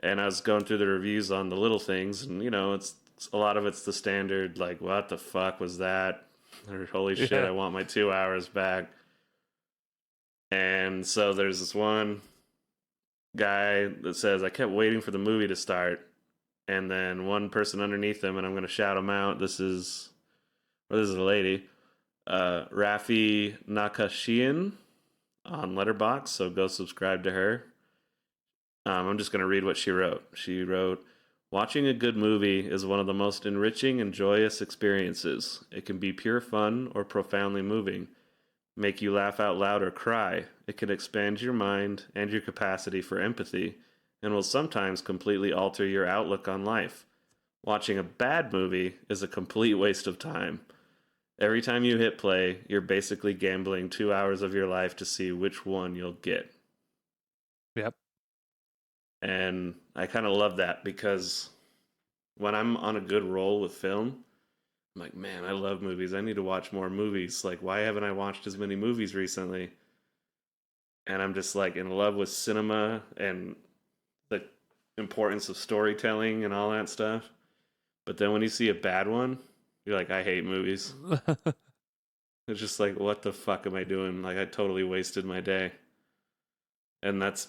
And I was going through the reviews on The Little Things, and it's a lot of it's the standard, like, what the fuck was that? Or holy shit, Yeah. I want my 2 hours back. And so there's this one guy that says, I kept waiting for the movie to start. And then one person underneath him, and I'm going to shout him out. This is a lady, Rafi Nakashian on Letterboxd. So go subscribe to her. I'm just going to read what she wrote. She wrote, watching a good movie is one of the most enriching and joyous experiences. It can be pure fun or profoundly moving, make you laugh out loud or cry. It can expand your mind and your capacity for empathy, and will sometimes completely alter your outlook on life. Watching a bad movie is a complete waste of time. Every time you hit play, you're basically gambling 2 hours of your life to see which one you'll get. Yep. And I kind of love that because when I'm on a good roll with film, I'm like, man, I love movies. I need to watch more movies. Like, why haven't I watched as many movies recently? And I'm just like in love with cinema and the importance of storytelling and all that stuff. But then when you see a bad one, you're like, I hate movies. It's just like, what the fuck am I doing? Like, I totally wasted my day. And that's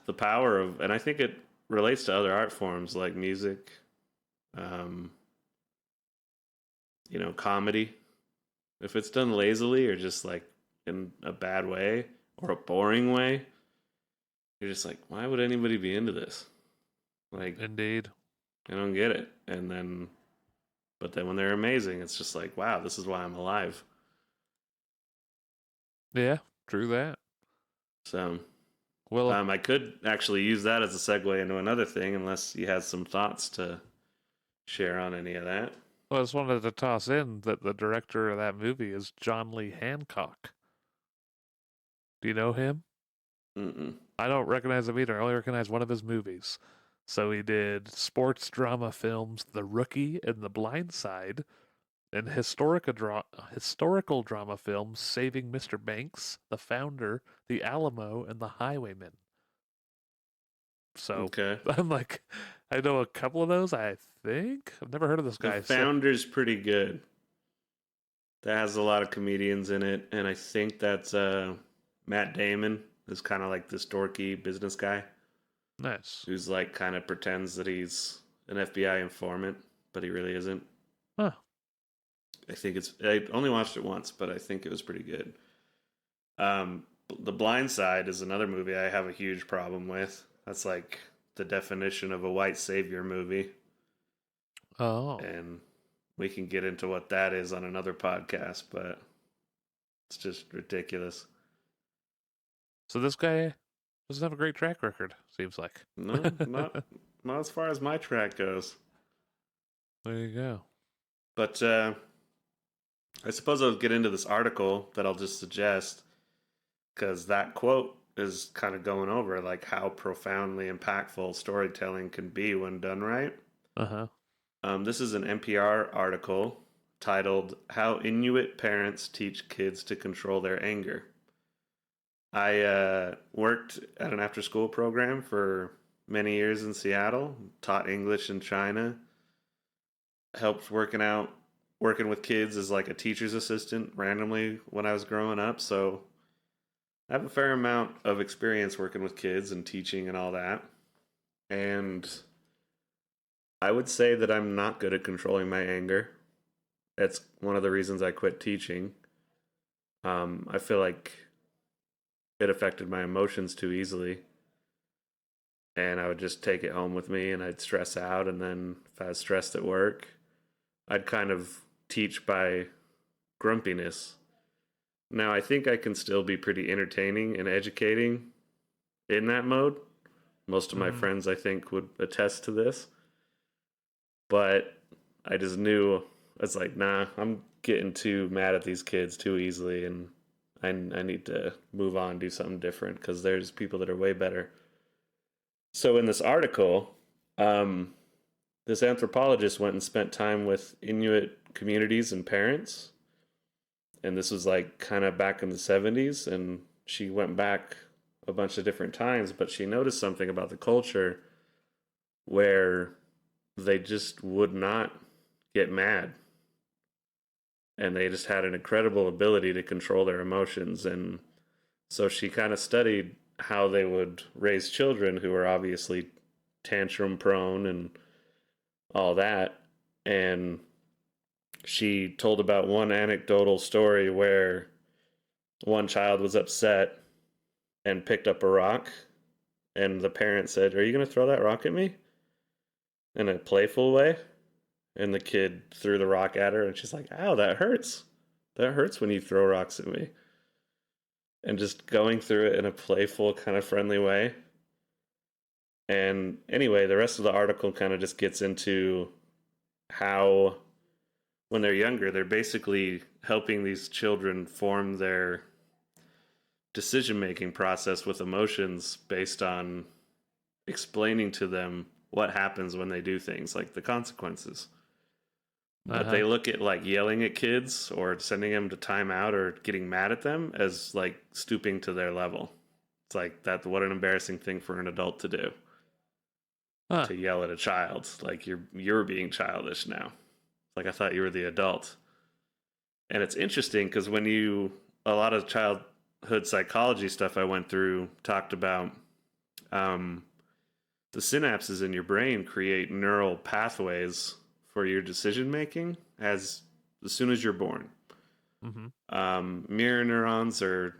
the power of, and I think it relates to other art forms like music, comedy. If it's done lazily or just like in a bad way or a boring way, you're just like, why would anybody be into this? Like, Indeed. I don't get it. But then when they're amazing, it's just like, wow, this is why I'm alive. Yeah, true that. So, Well, I could actually use that as a segue into another thing, unless you had some thoughts to share on any of that. I just wanted to toss in that the director of that movie is John Lee Hancock. Do you know him? Mm-mm. I don't recognize him either. I only recognize one of his movies. So he did sports drama films The Rookie and The Blind Side, and historical drama films Saving Mr. Banks, The Founder, The Alamo, and The Highwayman. So Okay. I'm like, I know a couple of those, I think. I've never heard of this The guy. Founder's pretty good. That has a lot of comedians in it, and I think that's Matt Damon is kind of like this dorky business guy Nice. who's like kind of pretends that he's an FBI informant, but he really isn't. Huh. I only watched it once, but I think it was pretty good. The Blind Side is another movie I have a huge problem with. That's like the definition of a white savior movie, Oh. and we can get into what that is on another podcast, but it's just ridiculous. So this guy doesn't have a great track record, seems like. No, not as far as my track goes. There you go. But I suppose I'll get into this article that I'll just suggest, because that quote is kind of going over like how profoundly impactful storytelling can be when done right. Uh-huh. This is an NPR article titled "How Inuit Parents Teach Kids to Control Their Anger." I worked at an after-school program for many years in Seattle, taught English in China, helped working with kids as like a teacher's assistant randomly when I was growing up. So I have a fair amount of experience working with kids and teaching and all that. And I would say that I'm not good at controlling my anger. That's one of the reasons I quit teaching. I feel like it affected my emotions too easily. And I would just take it home with me and I'd stress out. And then if I was stressed at work, I'd kind of teach by grumpiness. Now, I think I can still be pretty entertaining and educating in that mode. Most of my friends, I think, would attest to this. But I just knew, it's like, nah, I'm getting too mad at these kids too easily, and I need to move on, do something different, because there's people that are way better. So in this article, this anthropologist went and spent time with Inuit communities and parents. And this was like kind of back in the 70s. And she went back a bunch of different times, but she noticed something about the culture where they just would not get mad. And they just had an incredible ability to control their emotions. And so she kind of studied how they would raise children who are obviously tantrum prone and all that. And she told about one anecdotal story where one child was upset and picked up a rock, and the parent said, "Are you going to throw that rock at me?" In a playful way. And the kid threw the rock at her, and she's like, "Ow, that hurts. That hurts when you throw rocks at me." And just going through it in a playful, kind of friendly way. And anyway, the rest of the article kind of just gets into how, when they're younger, they're basically helping these children form their decision-making process with emotions based on explaining to them what happens when they do things, like the consequences. But they look at like yelling at kids or sending them to timeout or getting mad at them as like stooping to their level. It's like that. What an embarrassing thing for an adult to do. Huh. To yell at a child, like you're being childish now. Like I thought you were the adult. And it's interesting because a lot of childhood psychology stuff I went through talked about the synapses in your brain create neural pathways for your decision making as soon as you're born. Mm-hmm. Mirror neurons are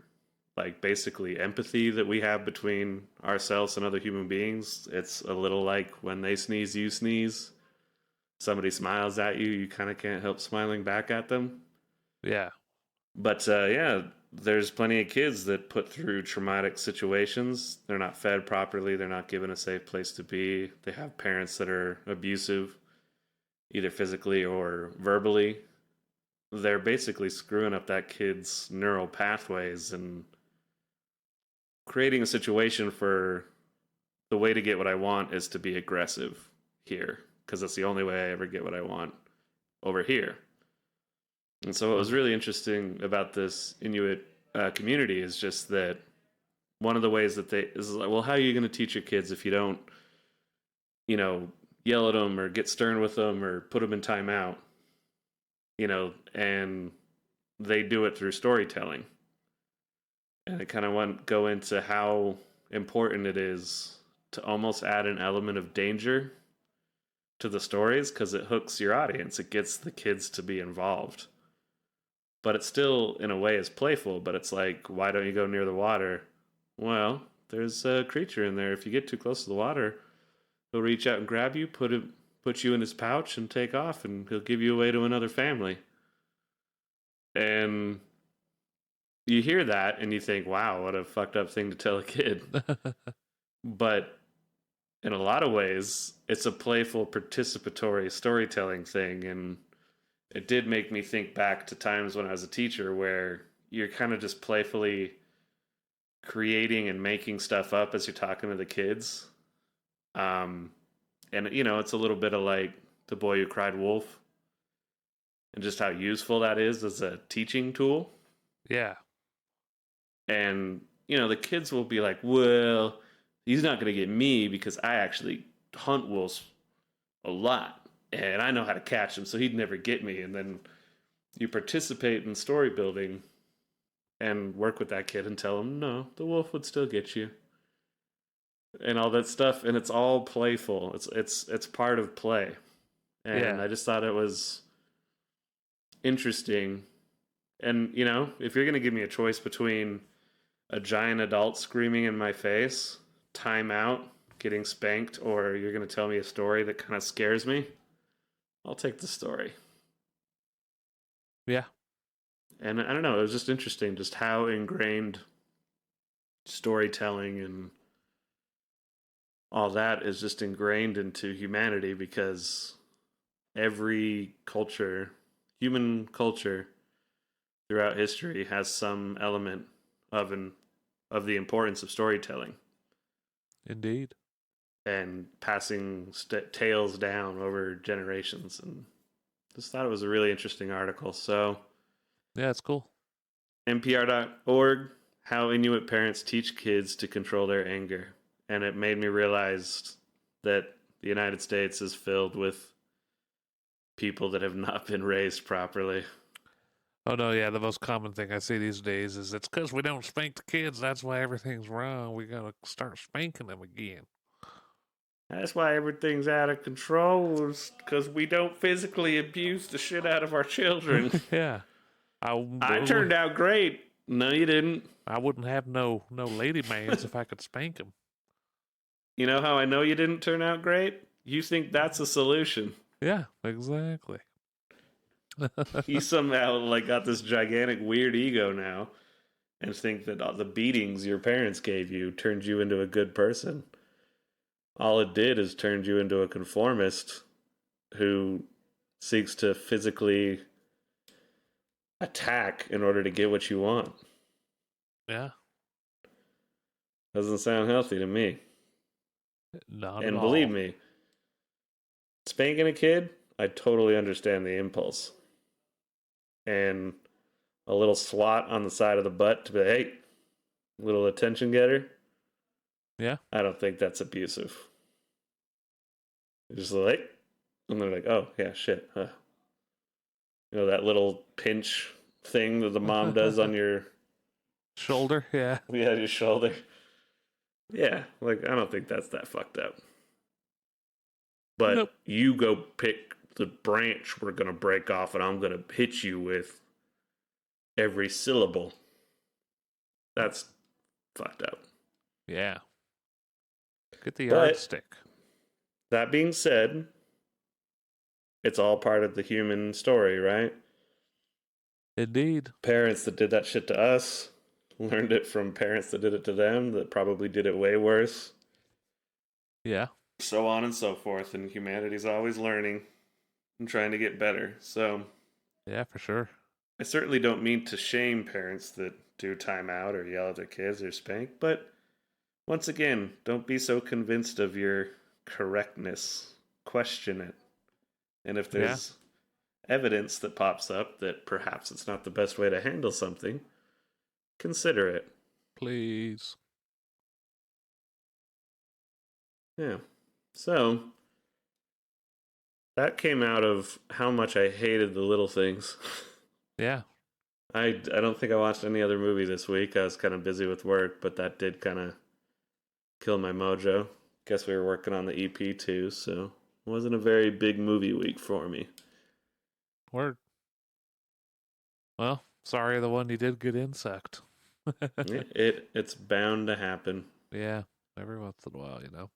like basically empathy that we have between ourselves and other human beings. It's a little like when they sneeze, you sneeze. Somebody smiles at you, you kind of can't help smiling back at them. Yeah. But yeah, there's plenty of kids that put through traumatic situations. They're not fed properly. They're not given a safe place to be. They have parents that are abusive, either physically or verbally. They're basically screwing up that kid's neural pathways and creating a situation for the way to get what I want is to be aggressive here because that's the only way I ever get what I want over here. And so what was really interesting about this Inuit community is just that one of the ways that they is like, well, how are you going to teach your kids if you don't, yell at them or get stern with them or put them in timeout, and they do it through storytelling. And it kind of go into how important it is to almost add an element of danger to the stories because it hooks your audience. It gets the kids to be involved. But it still, in a way, is playful. But it's like, why don't you go near the water? Well, there's a creature in there. If you get too close to the water, he'll reach out and grab you, put you in his pouch, and take off, and he'll give you away to another family. And you hear that, and you think, wow, what a fucked up thing to tell a kid. But in a lot of ways, it's a playful, participatory storytelling thing, and it did make me think back to times when I was a teacher where you're kind of just playfully creating and making stuff up as you're talking to the kids. And, it's a little bit of like The Boy Who Cried Wolf and just how useful that is as a teaching tool. Yeah. And, the kids will be like, well, he's not going to get me because I actually hunt wolves a lot. And I know how to catch him, so he'd never get me. And then you participate in story building and work with that kid and tell him, no, the wolf would still get you. And all that stuff. And it's all playful. It's part of play. And I just thought it was interesting. And, if you're going to give me a choice between a giant adult screaming in my face, time out, getting spanked, or you're going to tell me a story that kind of scares me, I'll take the story. Yeah. And I don't know, it was just interesting just how ingrained storytelling and all that is just ingrained into humanity because every culture, human culture throughout history has some element of the importance of storytelling. Indeed. And passing tales down over generations. And just thought it was a really interesting article. So, yeah, it's cool. NPR.org, How Inuit Parents Teach Kids to Control Their Anger. And it made me realize that the United States is filled with people that have not been raised properly. Oh, no, yeah, the most common thing I see these days is it's because we don't spank the kids. That's why everything's wrong. We got to start spanking them again. That's why everything's out of control, is because we don't physically abuse the shit out of our children. Yeah. I turned out great. No, you didn't. I wouldn't have no lady mans if I could spank them. You know how I know you didn't turn out great? You think that's a solution. Yeah, exactly. You somehow got this gigantic weird ego now and think that all the beatings your parents gave you turned you into a good person. All it did is turned you into a conformist who seeks to physically attack in order to get what you want. Yeah. Doesn't sound healthy to me. Not and at believe all. me, spanking a kid, I totally understand the impulse. And a little swat on the side of the butt to be, hey, little attention getter. Yeah. I don't think that's abusive. You're just like, and they're like, oh, yeah, shit. Huh. That little pinch thing that the mom does on your shoulder, yeah. Yeah, your shoulder. Yeah, I don't think that's that fucked up. But nope. You go pick the branch we're going to break off and I'm going to hit you with. every syllable. That's fucked up. Yeah. Get the But yardstick. that being said, it's all part of the human story, right? Indeed. Parents that did that shit to us learned it from parents that did it to them that probably did it way worse. Yeah. So on and so forth. And humanity's always learning and trying to get better. So Yeah, for sure. I certainly don't mean to shame parents that do time out or yell at their kids or spank, but once again, don't be so convinced of your correctness. Question it. And if there's evidence that pops up that perhaps it's not the best way to handle something, consider it. Please. Yeah. So, that came out of how much I hated the little things. Yeah. I don't think I watched any other movie this week. I was kind of busy with work, but that did kind of kill my mojo. Guess we were working on the EP too, so it wasn't a very big movie week for me. Word. Well, sorry the one you did get insect. It's bound to happen. Yeah, every once in a while, you know.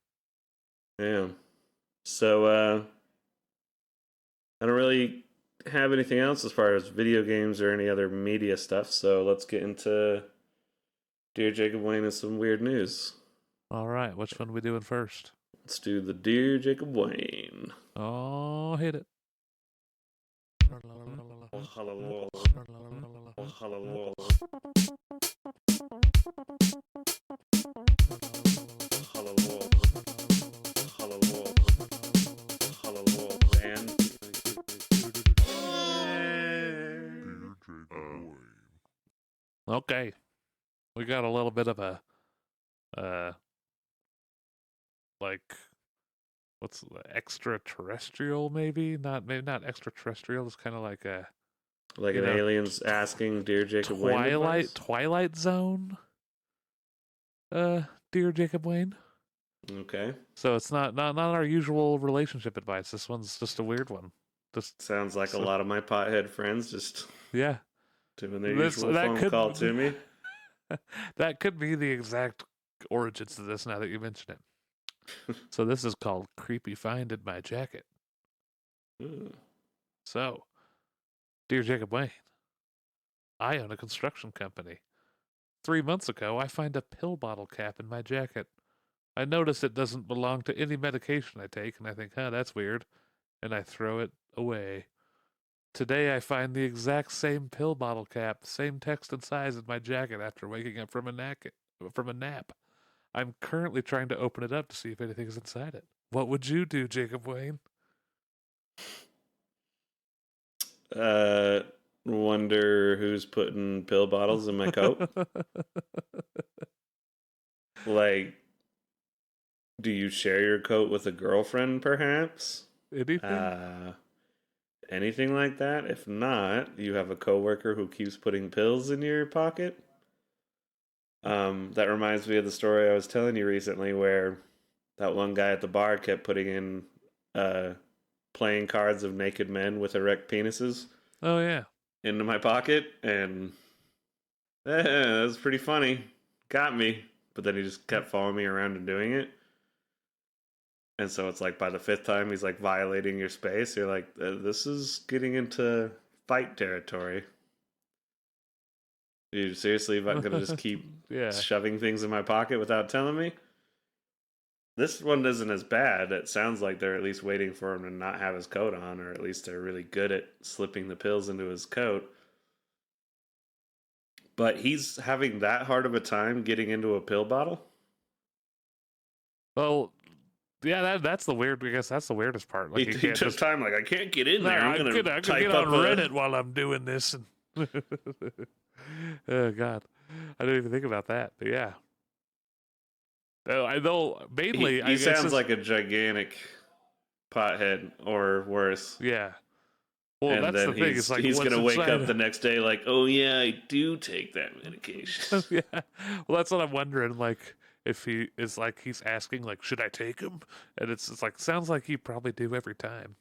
Yeah. So, I don't really have anything else as far as video games or any other media stuff, so let's get into Dear Jacob Wayne and some weird news. All right, which one are we doing first? Let's do the Dear Jacob Wayne. Oh, hit it. Okay, we got a little bit of a, like, what's extraterrestrial? Maybe not extraterrestrial. It's kind of like a like an alien's asking Dear Jacob Wayne. Twilight Zone. Dear Jacob Wayne. Okay. So it's not our usual relationship advice. This one's just a weird one. Just sounds like a lot of my pothead friends just doing their usual phone call to me. That could be the exact origins of this now that you mention it. So this is called Creepy Find in My Jacket. Ooh. So, Dear Jacob Wayne, I own a construction company. 3 months ago, I find a pill bottle cap in my jacket. I notice it doesn't belong to any medication I take, and I think, that's weird, and I throw it away. Today, I find the exact same pill bottle cap, same text and size in my jacket after waking up from a nap. I'm currently trying to open it up to see if anything's inside it. What would you do, Jacob Wayne? Wonder who's putting pill bottles in my coat. Like, do you share your coat with a girlfriend, perhaps? Anything like that? If not, you have a coworker who keeps putting pills in your pocket. That reminds me of the story I was telling you recently, where that one guy at the bar kept putting in playing cards of naked men with erect penises. Oh yeah, into my pocket, and that was pretty funny. Got me, but then he just kept following me around and doing it. And so it's like by the fifth time he's like violating your space. You're like, this is getting into fight territory. You seriously going to just keep shoving things in my pocket without telling me? This one isn't as bad. It sounds like they're at least waiting for him to not have his coat on, or at least they're really good at slipping the pills into his coat. But he's having that hard of a time getting into a pill bottle? Well, yeah, that's the weird. I guess that's the weirdest part. Like he took time. Like, I can't get in there. I could get on Reddit while I'm doing this. And oh God, I didn't even think about that. But yeah, though mainly he sounds like a gigantic pothead or worse. Yeah. Well, and that's then the thing. It's like he's going to wake up the next day like, oh yeah, I do take that medication. Yeah. Well, that's what I'm wondering. Like, if he is like, he's asking like, should I take him? And it's like, sounds like you probably do every time.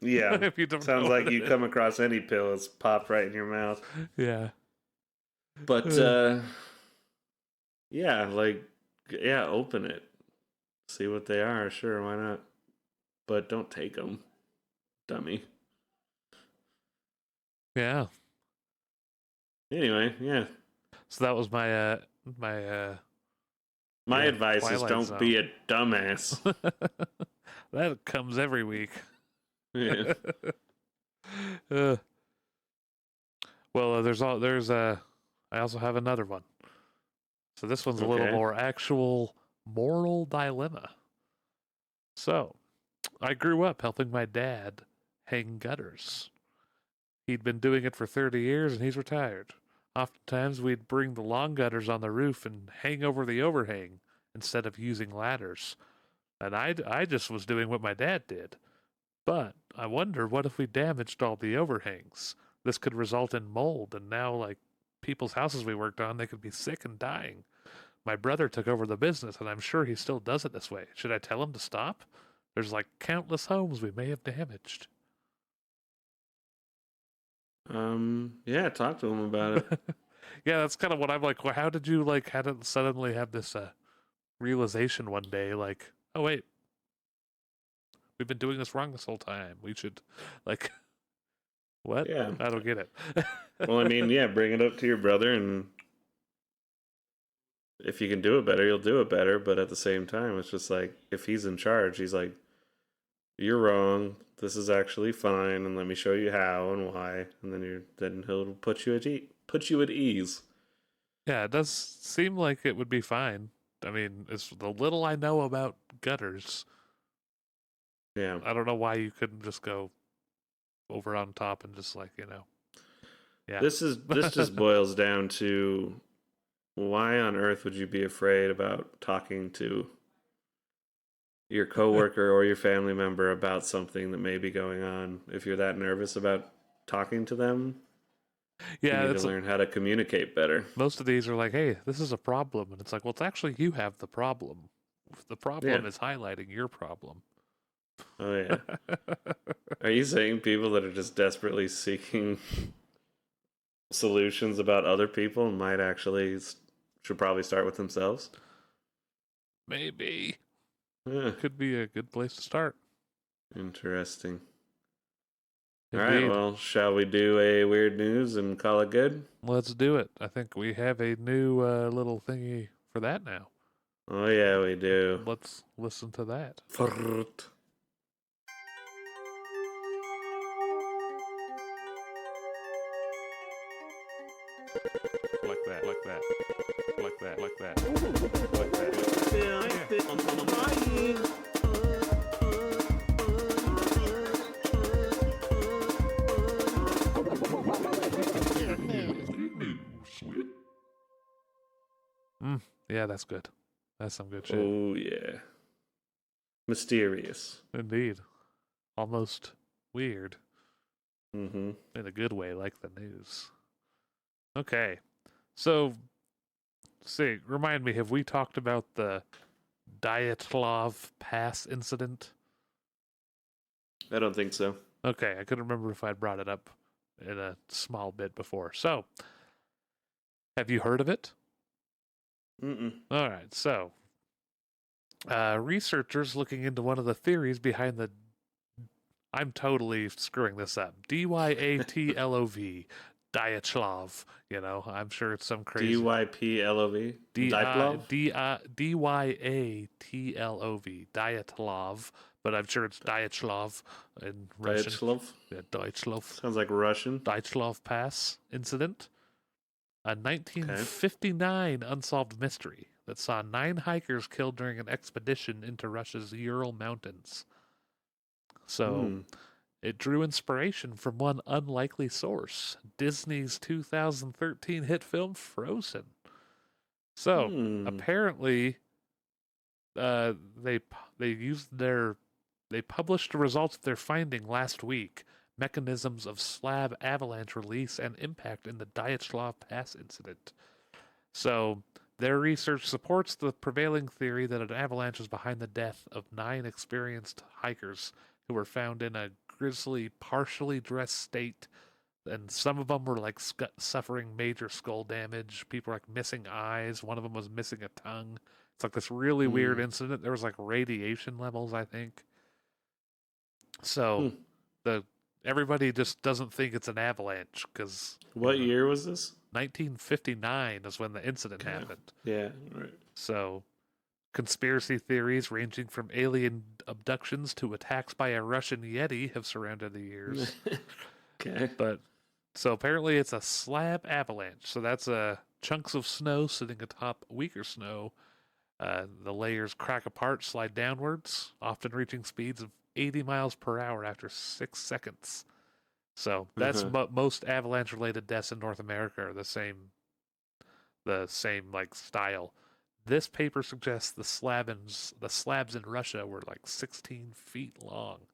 Yeah. If you don't Sounds know like what you it come across any pill, it's popped right in your mouth. is. Yeah. But yeah, like yeah, open it. See what they are. Sure, why not? But don't take them, dummy. Yeah. Anyway, yeah. So that was my My yeah, advice is Twilight don't Zone. be a dumbass. That comes every week. Yeah. uh, I also have another one. So this one's a little Okay. more actual moral dilemma. So, I grew up helping my dad hang gutters. He'd been doing it for 30 years and he's retired. Oftentimes we'd bring the long gutters on the roof and hang over the overhang instead of using ladders. And I just was doing what my dad did. But I wonder, what if we damaged all the overhangs? This could result in mold, and now, like, people's houses we worked on, they could be sick and dying. My brother took over the business, and I'm sure he still does it this way. Should I tell him to stop? There's like countless homes we may have damaged. Yeah, talk to him about it. Yeah, that's kind of what I'm like. Well, how did you like? How did suddenly have this realization one day? Like, oh wait, we've been doing this wrong this whole time. We should, like, what? Yeah. I don't get it. Well, I mean, yeah, bring it up to your brother, and if you can do it better, you'll do it better. But at the same time, it's just like if he's in charge, he's like, "You're wrong. This is actually fine, and let me show you how and why." And then he'll put you at ease. Yeah, it does seem like it would be fine. I mean, it's the little I know about gutters. Yeah. I don't know why you couldn't just go over on top and just like, yeah. This just boils down to why on earth would you be afraid about talking to your coworker or your family member about something that may be going on? If you're that nervous about talking to them, you Yeah, need to learn how to communicate better. most of these are like, hey, this is a problem. And it's like, well, it's actually you have the problem. The problem Yeah. is highlighting your problem. Oh yeah. Are you saying people that are just desperately seeking solutions about other people might actually should probably start with themselves? Maybe. Yeah. Could be a good place to start. Interesting. All Indeed. right, well, shall we do a weird news and call it good? Let's do it. I think we have a new little thingy for that now. Oh yeah, we do. Let's listen to that. Frrrt. Like that, like that, like that, like that, like that. Yeah, that's good. That's some good shit. Oh yeah. Mysterious. Indeed. Almost weird. Mm-hmm. In a good way, like the news. Okay. So, see, remind me, have we talked about the Dyatlov Pass incident? I don't think so. Okay, I couldn't remember if I'd brought it up in a small bit before. So, have you heard of it? Mm-mm. All right, so researchers looking into one of the theories behind the I'm totally screwing this up. Dyatlov. Dyatlov. I'm sure it's some crazy Dyplov. Dyatlov. Dyatlov. But I'm sure it's Dyatlov in Russian. Dyatlov. Yeah, Dyatlov. Sounds like Russian. Dyatlov Pass incident. A 1959 unsolved mystery that saw 9 hikers killed during an expedition into Russia's Ural Mountains. So, it drew inspiration from one unlikely source, Disney's 2013 hit film Frozen. So, apparently, they published the results of their finding last week, mechanisms of slab avalanche release and impact in the Dyatlov Pass incident. So, their research supports the prevailing theory that an avalanche is behind the death of 9 experienced hikers who were found in a grisly, partially dressed state, and some of them were like suffering major skull damage. People were like missing eyes. One of them was missing a tongue. It's like this really weird Mm. incident. There was like radiation levels, I think. So Hmm. the everybody just doesn't think it's an avalanche because What year was this? 1959 is when the incident Okay. happened. Yeah, right. So conspiracy theories ranging from alien abductions to attacks by a Russian Yeti have surrounded the years. Okay. But so apparently it's a slab avalanche. So that's chunks of snow sitting atop weaker snow. The layers crack apart, slide downwards, often reaching speeds of 80 miles per hour after 6 seconds. So that's Uh-huh. most avalanche-related deaths in North America are the same like style. This paper suggests the slabs in Russia were like 16 feet long.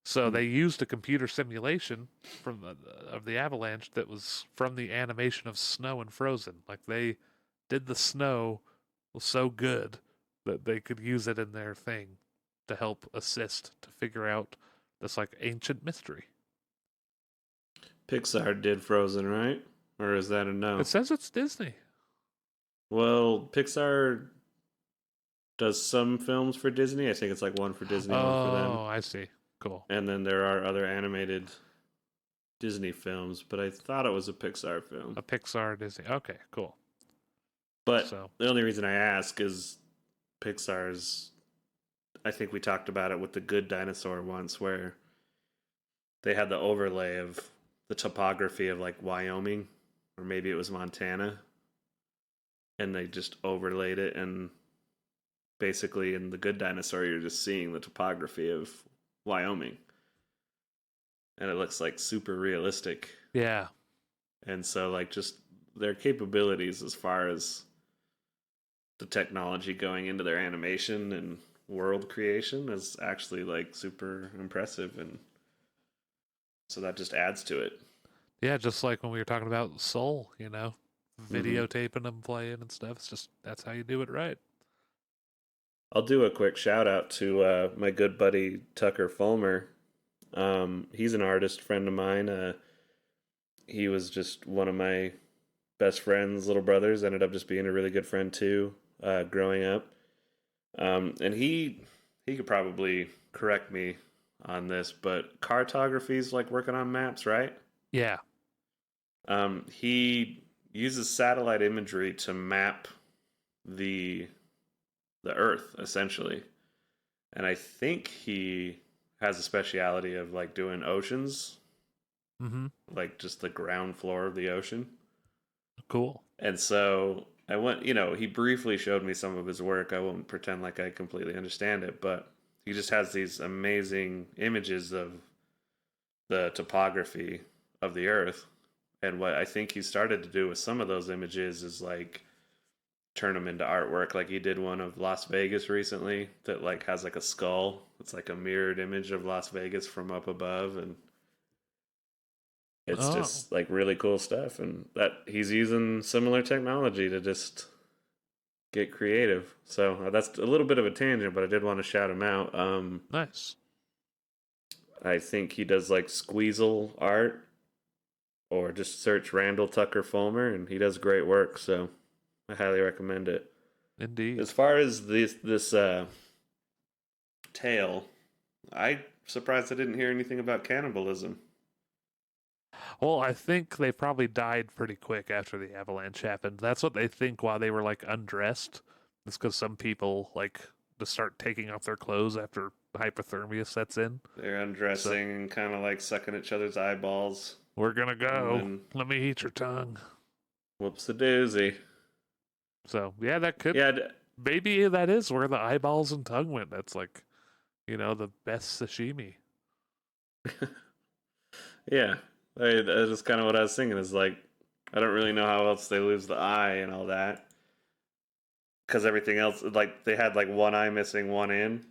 So Hmm. they used a computer simulation of the avalanche that was from the animation of snow and Frozen. Like they did the snow was so good that they could use it in their thing to help assist to figure out this like ancient mystery. Pixar did Frozen, right? Or is that a It no? says it's Disney. Well, Pixar does some films for Disney. I think it's like one for Disney, one for them. Oh, I see. Cool. And then there are other animated Disney films, but I thought it was a Pixar film. A Pixar Disney. Okay, cool. But So, the only reason I ask is Pixar's. I think we talked about it with the Good Dinosaur once, where they had the overlay of the topography of like Wyoming, or maybe it was Montana, and they just overlaid it. And basically, in the Good Dinosaur, you're just seeing the topography of Wyoming, and it looks like super realistic. yeah. And so, like, just their capabilities as far as the technology going into their animation and world creation is actually like super impressive, and so that just adds to it. Yeah, just like when we were talking about Soul, Mm-hmm. videotaping them playing and stuff. It's just that's how you do it right. I'll do a quick shout out to my good buddy Tucker Fulmer. He's an artist friend of mine. He was just one of my best friend's little brothers. Ended up just being a really good friend too, growing up. And he could probably correct me on this, but cartography is like working on maps, right? Yeah. He uses satellite imagery to map the the Earth essentially, and I think he has a speciality of like doing oceans, Mm-hmm. like just the ground floor of the ocean. Cool. And so I went, you know, he briefly showed me some of his work. I won't pretend like I completely understand it, but he just has these amazing images of the topography of the Earth. And what I think he started to do with some of those images is like turn them into artwork. Like he did one of Las Vegas recently that like has like a skull. It's like a mirrored image of Las Vegas from up above, and it's Oh, just like really cool stuff. And that he's using similar technology to just get creative. So that's a little bit of a tangent, but I did want to shout him out. nice. I think he does like squeezel art, or just search Randall Tucker Fulmer, and he does great work. So I highly recommend it. Indeed. As far as this tale, I surprised I didn't hear anything about cannibalism. Well, I think they probably died pretty quick after the avalanche happened. That's what they think while they were like undressed. It's because some people like to start taking off their clothes after hypothermia sets in. They're So undressing and kind of like sucking each other's eyeballs, we're gonna and go. then Let me eat your tongue. whoops a doozy. So yeah, that could Yeah, maybe that is where the eyeballs and tongue went. That's like the best sashimi. yeah. That's kind of what I was thinking. Is like I don't really know how else they lose the eye and all that, because everything else, like they had like one eye missing, one in.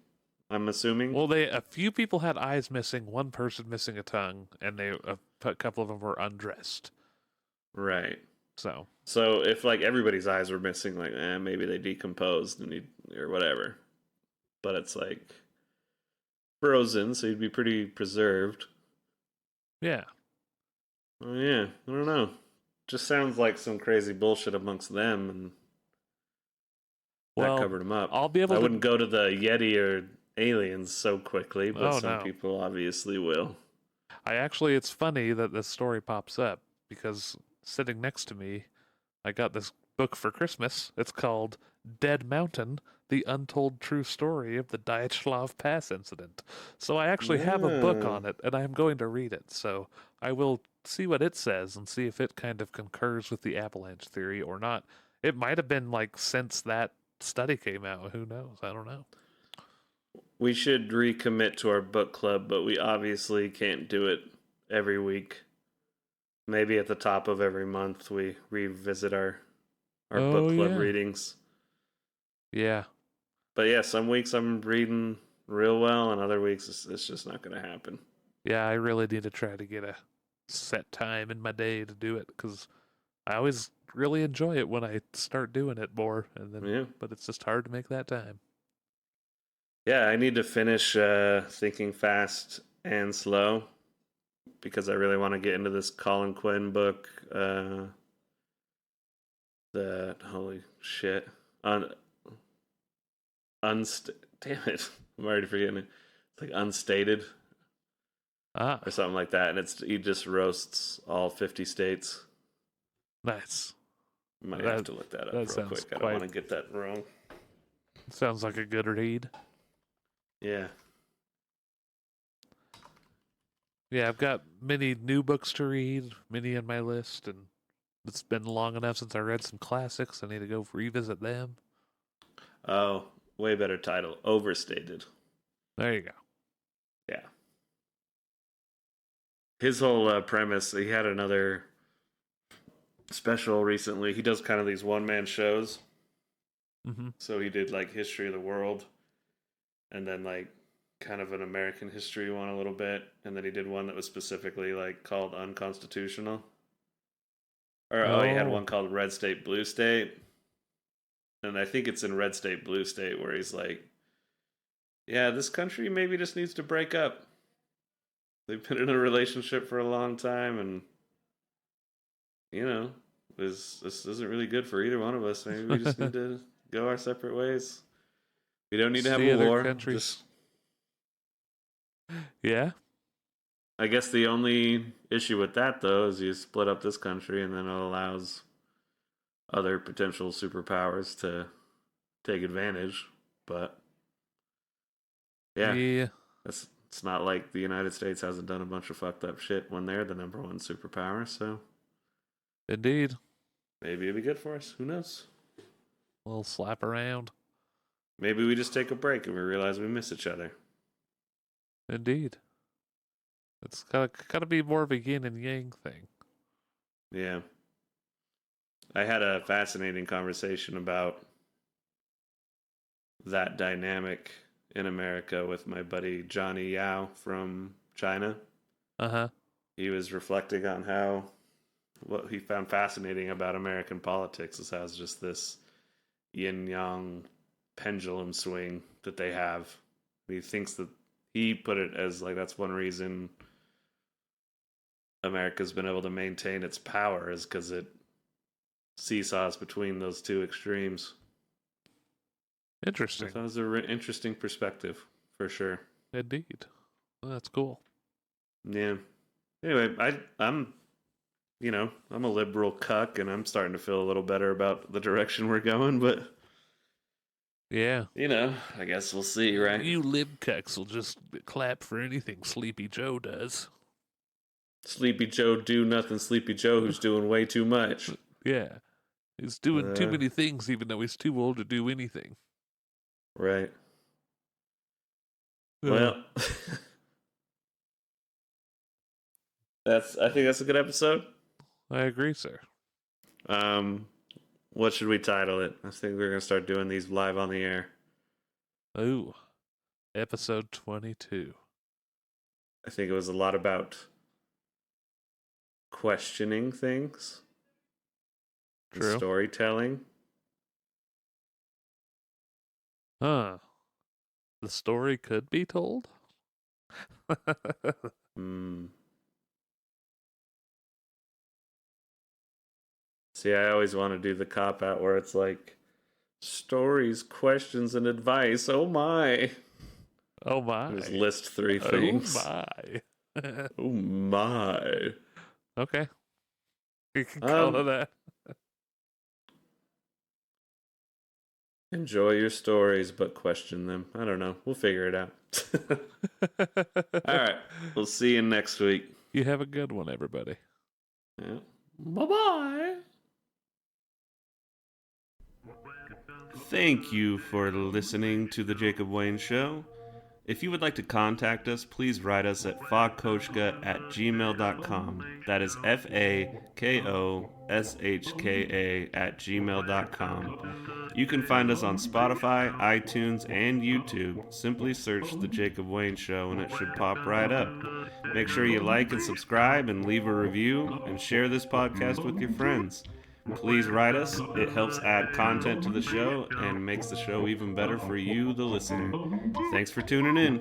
I'm assuming. Well, a few people had eyes missing, one person missing a tongue, and a couple of them were undressed. Right. So So if like everybody's eyes were missing, like maybe they decomposed or whatever. But it's like frozen, so he'd be pretty preserved. Yeah. Oh yeah, I don't know. Just sounds like some crazy bullshit amongst them, and that Well, covered him up. I'll be able I to. wouldn't go to the Yeti or aliens so quickly, but Oh some no. people obviously will. It's funny that this story pops up because sitting next to me, I got this book for Christmas. It's called Dead Mountain: The Untold True Story of the Dyatlov Pass Incident. So I actually have a book Yeah. on it, and I am going to read it. So I will see what it says and see if it kind of concurs with the avalanche theory or not. It might have been like since that study came out. Who knows? I don't know. We should recommit to our book club, but we obviously can't do it every week. Maybe at the top of every month we revisit our book Oh club yeah, readings. yeah, But yeah, some weeks I'm reading real well, and other weeks it's just not going to happen. yeah. I really need to try to get a set time in my day to do it because I always really enjoy it when I start doing it more, and then Yeah. but it's just hard to make that time. Yeah, I need to finish Thinking Fast and Slow because I really want to get into this Colin Quinn book. The holy shit. Un, damn it. I'm already forgetting it. It's like Unstated Ah, or something like that. And he just roasts all 50 states. nice. Might have That to look that up that real sounds quick. I don't quite want to get that wrong. sounds like a good read. Yeah. Yeah, I've got many new books to read, many on my list, and it's been long enough since I read some classics. I need to go revisit them. Oh, way better title. Overstated. There you go. Yeah. His whole premise, he had another special recently. He does kind of these one man shows. Mm-hmm. So he did like History of the World and then like kind of an American history one a little bit. And then he did one that was specifically like called Unconstitutional. Or oh, he had Oh, one called Red State, Blue State. And I think it's in Red State, Blue State where he's like, yeah, this country maybe just needs to break up. They've been in a relationship for a long time and, you know, this isn't really good for either one of us. Maybe we just need to go our separate ways. We don't need to have see a other war. countries. Just, Yeah, I guess the only issue with that though is you split up this country and then it allows other potential superpowers to take advantage. But yeah, yeah, it's not like the United States hasn't done a bunch of fucked up shit when they're the number one superpower. So indeed. maybe it'd be good for us. Who knows? A little slap around. Maybe we just take a break and we realize we miss each other. Indeed. It's gotta be more of a yin and yang thing. Yeah. I had a fascinating conversation about that dynamic in America with my buddy Johnny Yao from China. Uh-huh. He was reflecting on how what he found fascinating about American politics is how it's just this yin yang pendulum swing that they have. He thinks that he put it as like that's one reason America's been able to maintain its power is because it seesaws between those two extremes. I Interesting. thought it was an interesting perspective for sure. Indeed. Well, that's cool. Yeah. Anyway, I'm I'm a liberal cuck, and I'm starting to feel a little better about the direction we're going. But Yeah. I guess we'll see, right? You lib cucks will just clap for anything Sleepy Joe does. Sleepy Joe do nothing. Sleepy Joe who's doing way too much. Yeah. He's doing too Uh, many things even though he's too old to do anything. right. Uh, Well, I think that's a good episode. I agree, sir. Um, what should we title it? I think we're gonna start doing these live on the air. Ooh. Episode 22. I think it was a lot about questioning things and True. storytelling. Huh. The story could be told? Hmm. See, I always want to do the cop out where it's like stories, questions, and advice. Oh my. Oh my. Just list 3 Oh things. my. Oh my. Okay. You can call it that. Enjoy your stories, but question them. I don't know. We'll figure it out. All right. We'll see you next week. You have a good one, everybody. Yeah. Bye-bye. Thank you for listening to The Jacob Wayne Show. If you would like to contact us, please write us at fakoshka@gmail.com. That is FAKOSHKA@gmail.com. You can find us on Spotify, iTunes, and YouTube. Simply search The Jacob Wayne Show and it should pop right up. Make sure you like and subscribe and leave a review and share this podcast with your friends. Please write us. It helps add content to the show and makes the show even better for you, the listener. Thanks for tuning in.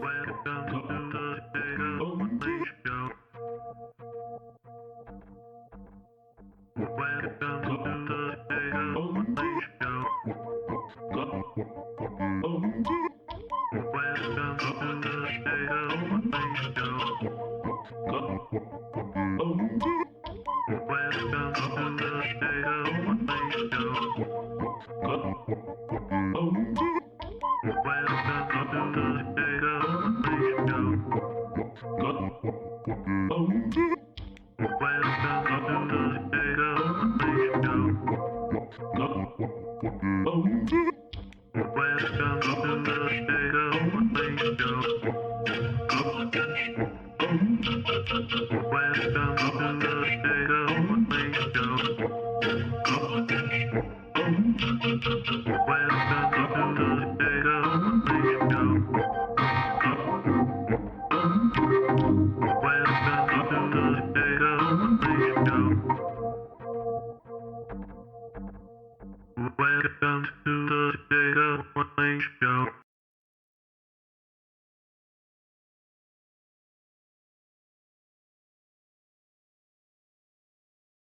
Welcome to the